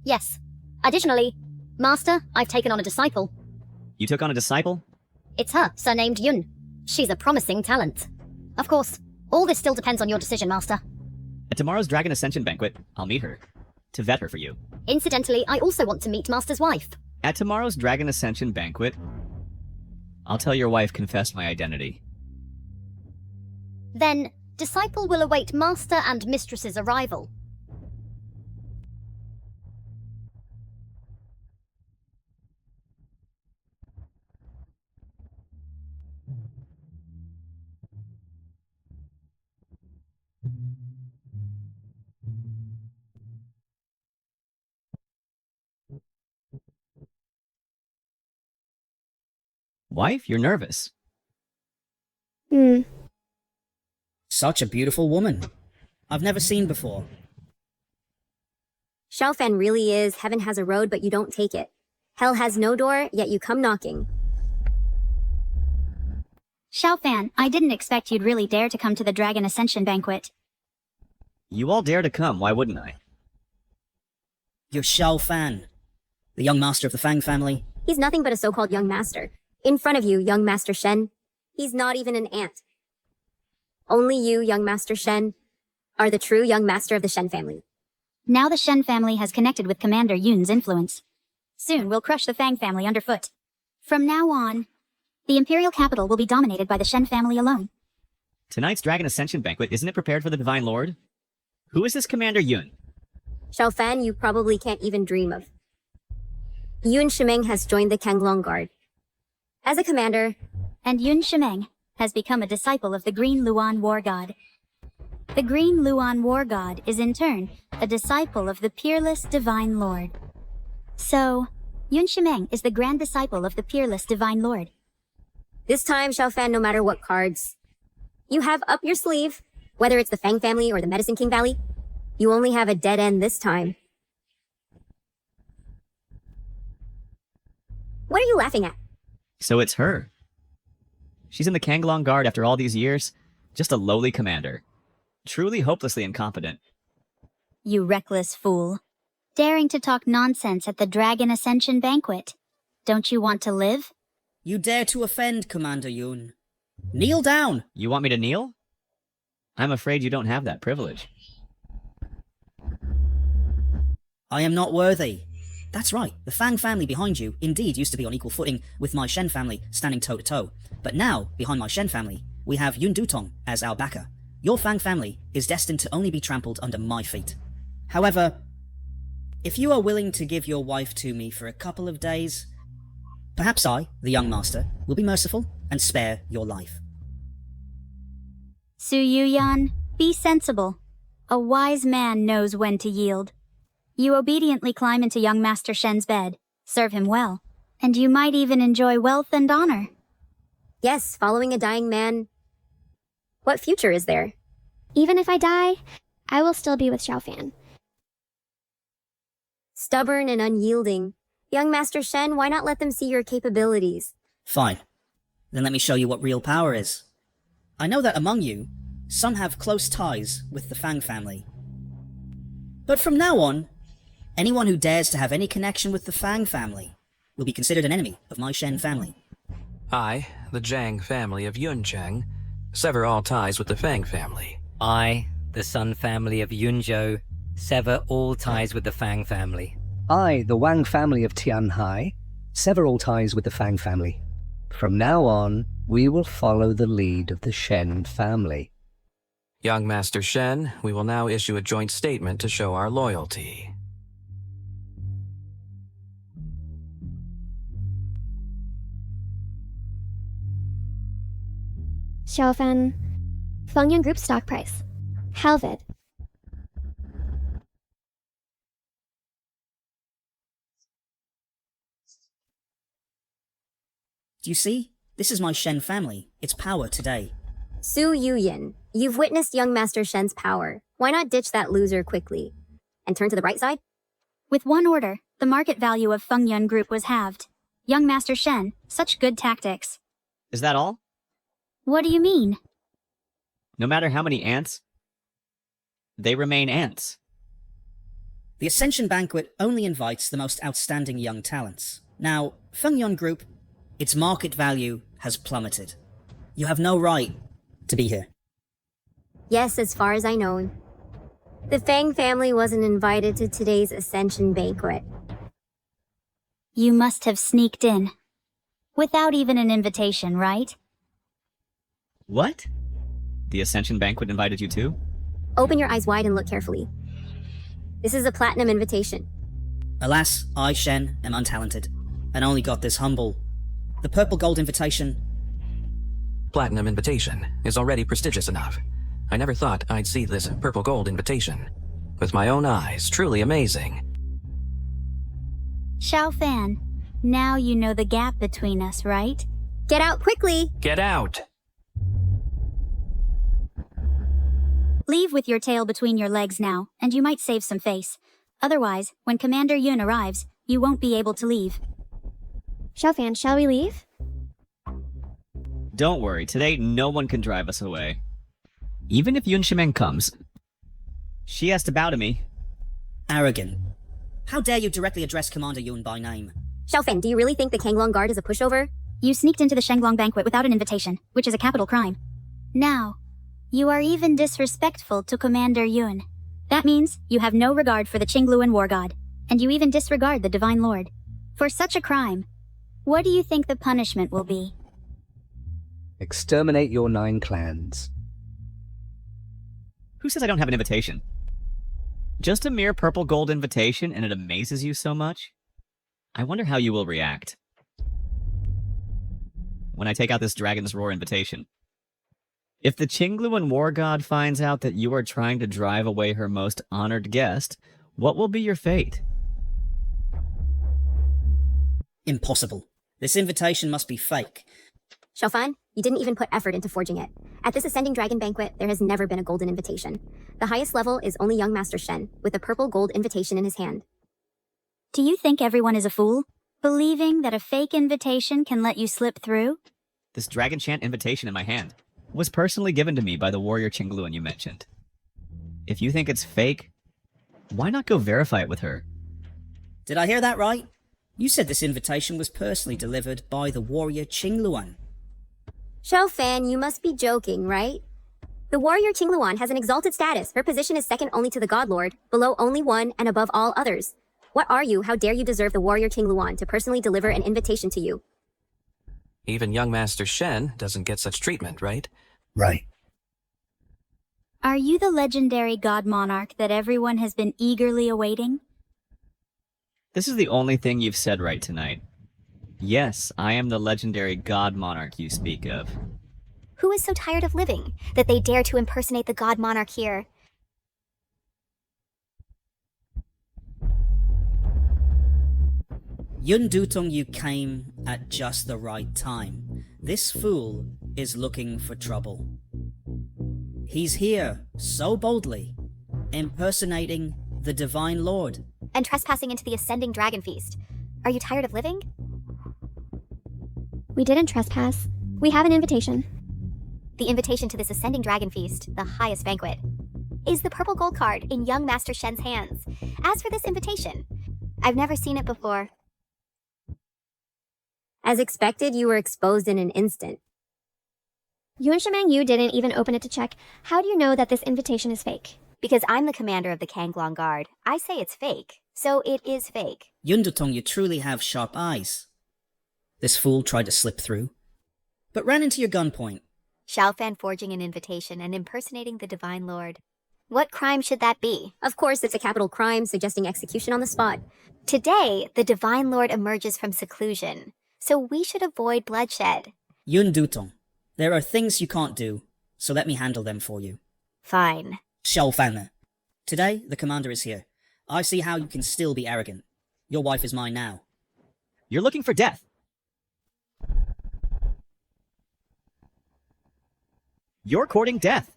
Yes. Additionally, Master, I've taken on a disciple. You took on a disciple? It's her, surnamed Yun. She's a promising talent. Of course, all this still depends on your decision, Master. At tomorrow's Dragon Ascension banquet, I'll meet her, to vet her for you. Incidentally, I also want to meet Master's wife. At tomorrow's Dragon Ascension banquet, I'll tell your wife confessed my identity. Then, disciple will await Master and Mistress's arrival. Wife, you're nervous. Such a beautiful woman. I've never seen before. Xiaofan really is heaven has a road, but you don't take it. Hell has no door, yet you come knocking. Xiaofan, I didn't expect you'd really dare to come to the Dragon Ascension banquet. You all dare to come, why wouldn't I? You're Xiaofan, the young master of the Fang family. He's nothing but a so-called young master. In front of you, young Master Shen, he's not even an ant. Only you, young Master Shen, are the true young master of the Shen family. Now the Shen family has connected with Commander Yun's influence. Soon we'll crush the Fang family underfoot. From now on, the Imperial capital will be dominated by the Shen family alone. Tonight's Dragon Ascension banquet, isn't it prepared for the Divine Lord? Who is this Commander Yun? Xiaofan, you probably can't even dream of. Yun Shimeng has joined the Kanglong Guard. As a commander, and Yun Shimeng has become a disciple of the Green Luan War God. The Green Luan War God is in turn a disciple of the peerless Divine Lord. So, Yun Shimeng is the grand disciple of the peerless Divine Lord. This time, Xiaofan, no matter what cards you have up your sleeve, whether it's the Fang family or the Medicine King Valley, you only have a dead end this time. What are you laughing at? So it's her. She's in the Kanglong Guard after all these years, just a lowly commander. Truly hopelessly incompetent. You reckless fool. Daring to talk nonsense at the Dragon Ascension banquet. Don't you want to live? You dare to offend, Commander Yun. Kneel down! You want me to kneel? I'm afraid you don't have that privilege. I am not worthy. That's right, the Fang family behind you indeed used to be on equal footing with my Shen family standing toe-to-toe. But now, behind my Shen family, we have Yun Dutong as our backer. Your Fang family is destined to only be trampled under my feet. However, if you are willing to give your wife to me for a couple of days, perhaps I, the young master, will be merciful and spare your life. Su Yuyan, be sensible. A wise man knows when to yield. You obediently climb into young Master Shen's bed, serve him well, and you might even enjoy wealth and honor. Yes, following a dying man. What future is there? Even if I die, I will still be with Xiaofan. Stubborn and unyielding. Young Master Shen, why not let them see your capabilities? Fine. Then let me show you what real power is. I know that among you, some have close ties with the Fang family. But from now on, anyone who dares to have any connection with the Fang family will be considered an enemy of my Shen family. I, the Zhang family of Yuncheng, sever all ties with the Fang family. I, the Sun family of Yunzhou, sever all ties with the Fang family. I, the Wang family of Tianhai, sever all ties with the Fang family. From now on, we will follow the lead of the Shen family. Young Master Shen, we will now issue a joint statement to show our loyalty. Xiaofan, Fengyun Group stock price. Halvid. Do you see? This is my Shen family. Its power today. Su Yuyin, you've witnessed young Master Shen's power. Why not ditch that loser quickly? And turn to the bright side? With one order, the market value of Fengyun Group was halved. Young Master Shen, such good tactics. Is that all? What do you mean? No matter how many ants, they remain ants. The Ascension Banquet only invites the most outstanding young talents. Now, Fengyun Group, its market value has plummeted. You have no right to be here. Yes, as far as I know. The Fang family wasn't invited to today's Ascension Banquet. You must have sneaked in. Without even an invitation, right? What? The Ascension Banquet invited you too? Open your eyes wide and look carefully. This is a platinum invitation. Alas, I, Shen, am untalented, and only got this humble. The purple gold invitation. Platinum invitation is already prestigious enough. I never thought I'd see this purple gold invitation. With my own eyes, truly amazing. Xiaofan, now you know the gap between us, right? Get out quickly! Get out! Leave with your tail between your legs now, and you might save some face. Otherwise, when Commander Yun arrives, you won't be able to leave. Xiaofan, shall we leave? Don't worry, today no one can drive us away. Even if Yun Shimeng comes, she has to bow to me. Arrogant. How dare you directly address Commander Yun by name? Xiaofan, do you really think the Kanglong Guard is a pushover? You sneaked into the Shenglong banquet without an invitation, which is a capital crime. Now, you are even disrespectful to Commander Yun. That means you have no regard for the Qingluan war god, and you even disregard the Divine Lord. For such a crime, what do you think the punishment will be? Exterminate your 9 clans. Who says I don't have an invitation? Just a mere purple gold invitation and it amazes you so much? I wonder how you will react when I take out this Dragon's Roar invitation. If the Qingluan war god finds out that you are trying to drive away her most honored guest, what will be your fate? Impossible. This invitation must be fake. Xiaofan, you didn't even put effort into forging it. At this Ascending Dragon banquet, there has never been a golden invitation. The highest level is only young Master Shen, with a purple gold invitation in his hand. Do you think everyone is a fool, believing that a fake invitation can let you slip through? This Dragon Chant invitation in my hand was personally given to me by the warrior Qingluan you mentioned. If you think it's fake, why not go verify it with her? Did I hear that right? You said this invitation was personally delivered by the warrior Qingluan. Xiaofan, you must be joking, right? The warrior Qingluan has an exalted status. Her position is second only to the God Lord, below only one, and above all others. What are you? How dare you deserve the warrior Qingluan to personally deliver an invitation to you? Even young Master Shen doesn't get such treatment, right? Right. Are you the legendary god monarch that everyone has been eagerly awaiting? This is the only thing you've said right tonight. Yes, I am the legendary god monarch you speak of. Who is so tired of living that they dare to impersonate the god monarch here? Yun Dutong, you came at just the right time. This fool is looking for trouble. He's here, so boldly, impersonating the Divine Lord. And trespassing into the Ascending Dragon Feast. Are you tired of living? We didn't trespass. We have an invitation. The invitation to this Ascending Dragon Feast, the highest banquet, is the purple gold card in young Master Shen's hands. As for this invitation, I've never seen it before. As expected, you were exposed in an instant. Yun Shimeng Yu didn't even open it to check. How do you know that this invitation is fake? Because I'm the commander of the Kanglong Guard. I say it's fake, so it is fake. Yun Dutong, you truly have sharp eyes. This fool tried to slip through, but ran into your gunpoint. Xiaofan forging an invitation and impersonating the Divine Lord. What crime should that be? Of course, it's a capital crime, suggesting execution on the spot. Today, the Divine Lord emerges from seclusion, so we should avoid bloodshed. Yun Dutong, there are things you can't do, so let me handle them for you. Fine. Xiaofan, today the commander is here. I see how you can still be arrogant. Your wife is mine now. You're looking for death. You're courting death.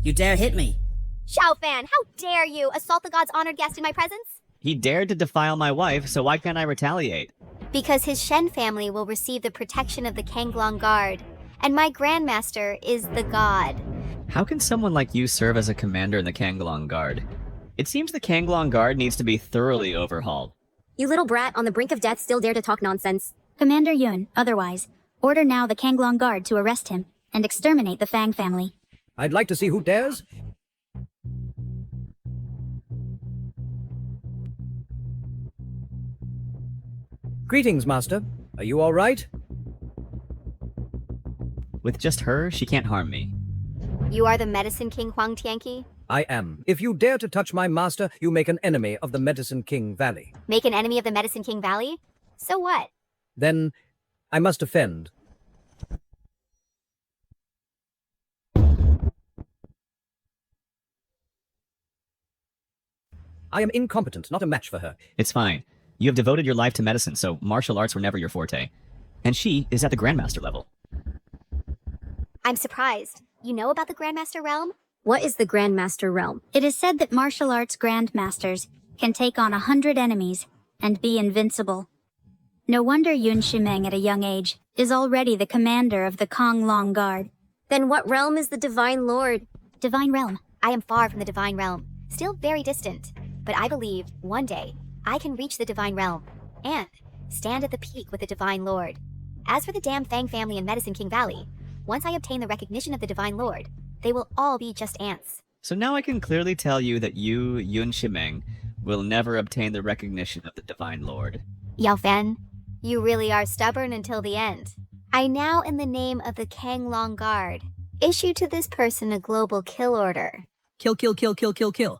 You dare hit me? Xiaofan, how dare you assault the god's honored guest in my presence? He dared to defile my wife, so why can't I retaliate? Because his Shen family will receive the protection of the Kanglong Guard, and my Grandmaster is the god. How can someone like you serve as a commander in the Kanglong Guard? It seems the Kanglong Guard needs to be thoroughly overhauled. You little brat on the brink of death still dare to talk nonsense. Commander Yun, otherwise, order now the Kanglong Guard to arrest him and exterminate the Fang family. I'd like to see who dares. Greetings, Master. Are you all right? With just her, she can't harm me. You are the Medicine King Huang Tianqi? I am. If you dare to touch my master, you make an enemy of the Medicine King Valley. Make an enemy of the Medicine King Valley? So what? Then I must offend. I am incompetent, not a match for her. It's fine. You have devoted your life to medicine, so martial arts were never your forte. And she is at the Grandmaster level. I'm surprised. You know about the Grandmaster realm? What is the Grandmaster realm? It is said that martial arts Grandmasters can take on 100 enemies and be invincible. No wonder Yun Shimeng at a young age is already the commander of the Konglong Guard. Then what realm is the Divine Lord? Divine Realm. I am far from the Divine Realm, still very distant, but I believe one day I can reach the Divine Realm and stand at the peak with the Divine Lord. As for the damn Fang family in Medicine King Valley, once I obtain the recognition of the Divine Lord, they will all be just ants. So now I can clearly tell you that you, Yun Shimeng, will never obtain the recognition of the Divine Lord. Yao Fan, you really are stubborn until the end. I now, in the name of the Konglong Guard, issue to this person a global kill order. Kill, kill, kill, kill, kill, kill.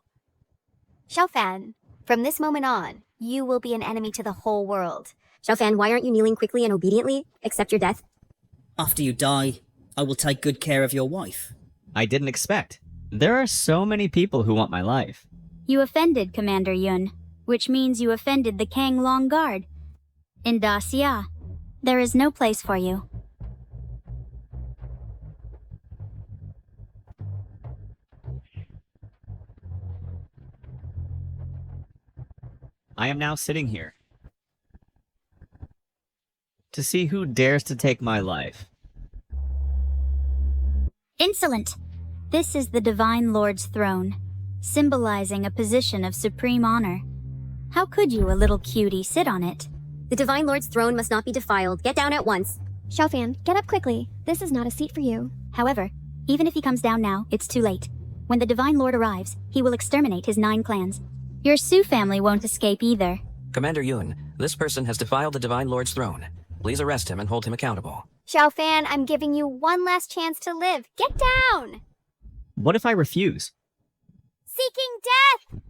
Xiao Fan, from this moment on, you will be an enemy to the whole world. Xiao Fan, why aren't you kneeling quickly and obediently? Accept your death. After you die, I will take good care of your wife. I didn't expect. There are so many people who want my life. You offended Commander Yun, which means you offended the Konglong Guard. In Daxia, there is no place for you. I am now sitting here to see who dares to take my life. Insolent! This is the Divine Lord's throne, symbolizing a position of supreme honor. How could you, a little cutie, sit on it? The Divine Lord's throne must not be defiled. Get down at once. Xiao Fan, get up quickly. This is not a seat for you. However, even if he comes down now, it's too late. When the Divine Lord arrives, he will exterminate his 9 clans. Your Su family won't escape either. Commander Yun, this person has defiled the Divine Lord's throne. Please arrest him and hold him accountable. Xiao Fan, I'm giving you one last chance to live. Get down! What if I refuse? Seeking death!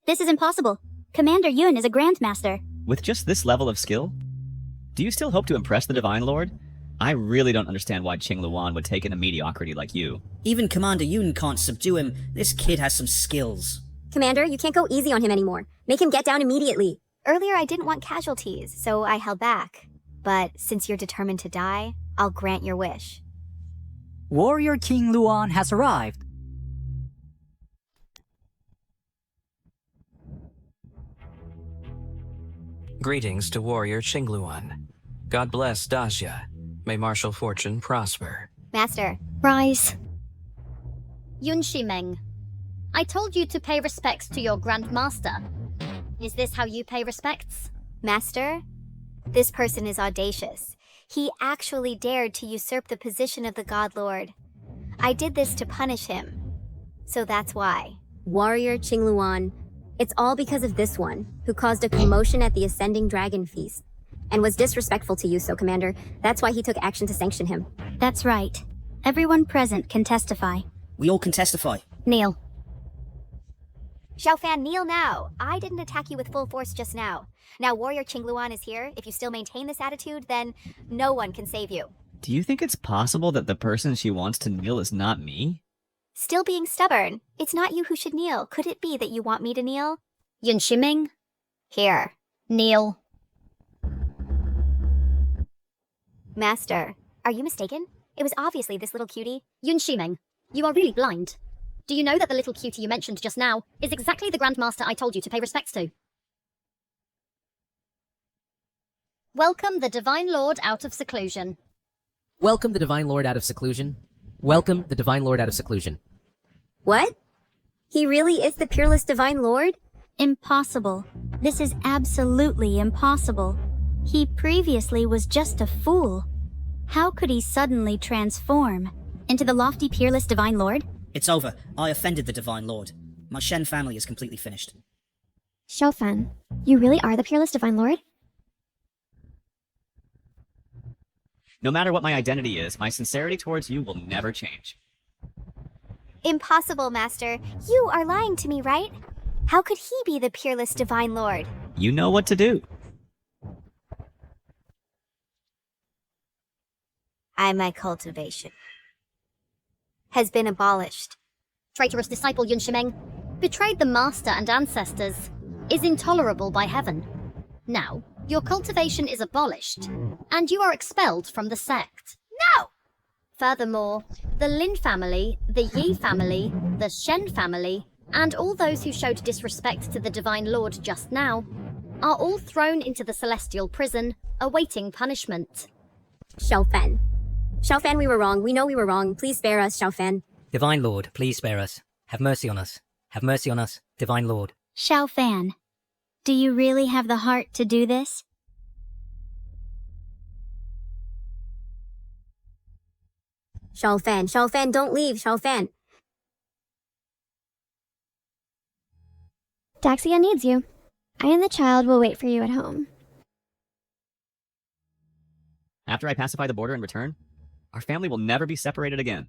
This is impossible. Commander Yun is a Grandmaster. With just this level of skill? Do you still hope to impress the Divine Lord? I really don't understand why Qing Luan would take in a mediocrity like you. Even Commander Yun can't subdue him. This kid has some skills. Commander, you can't go easy on him anymore. Make him get down immediately. Earlier I didn't want casualties, so I held back. But since you're determined to die, I'll grant your wish. Warrior King Luan has arrived. Greetings to Warrior Qingluan. God bless Daxia. May martial fortune prosper. Master. Rise. Yun Shimeng, I told you to pay respects to your Grandmaster. Is this how you pay respects? Master, this person is audacious. He actually dared to usurp the position of the God Lord. I did this to punish him. So that's why. Warrior Qingluan, it's all because of this one, who caused a commotion at the Ascending Dragon Feast, and was disrespectful to you, so Commander, that's why he took action to sanction him. That's right. Everyone present can testify. We all can testify. Kneel. Xiao Fan, kneel now. I didn't attack you with full force just now. Now Warrior Qingluan is here. If you still maintain this attitude, then no one can save you. Do you think it's possible that the person she wants to kneel is not me? Still being stubborn. It's not you who should kneel. Could it be that you want me to kneel? Yun Shimeng, Here. kneel. Master, are you mistaken? It was obviously this little cutie. Yun Shimeng, you are really blind. Do you know that the little cutie you mentioned just now is exactly the Grandmaster I told you to pay respects to? Welcome the Divine Lord out of seclusion. Welcome the Divine Lord out of seclusion. Welcome the Divine Lord out of seclusion. What? He really is the peerless Divine Lord? Impossible. This is absolutely impossible. He previously was just a fool. How could he suddenly transform into the lofty, peerless Divine Lord? It's over. I offended the Divine Lord. My Shen family is completely finished. Xiao Fan, you really are the peerless Divine Lord? No matter what my identity is, my sincerity towards you will never change. Impossible, Master. You are lying to me, right? How could he be the peerless Divine Lord? You know what to do. My cultivation has been abolished. Traitorous disciple Yun Shimeng betrayed the Master and ancestors. is intolerable by heaven. Now, your cultivation is abolished, and you are expelled from the sect. No! Furthermore, the Lin family, the Yi family, the Shen family, and all those who showed disrespect to the Divine Lord just now, are all thrown into the celestial prison, awaiting punishment. Xiaofan. Xiaofan, we were wrong. We know we were wrong. Please spare us, Xiaofan. Divine Lord, please spare us. Have mercy on us. Have mercy on us, Divine Lord. Xiaofan, do you really have the heart to do this? Xiaofan, Xiaofan, don't leave, Xiaofan. Daxia needs you. I and the child will wait for you at home. After I pacify the border and return, our family will never be separated again.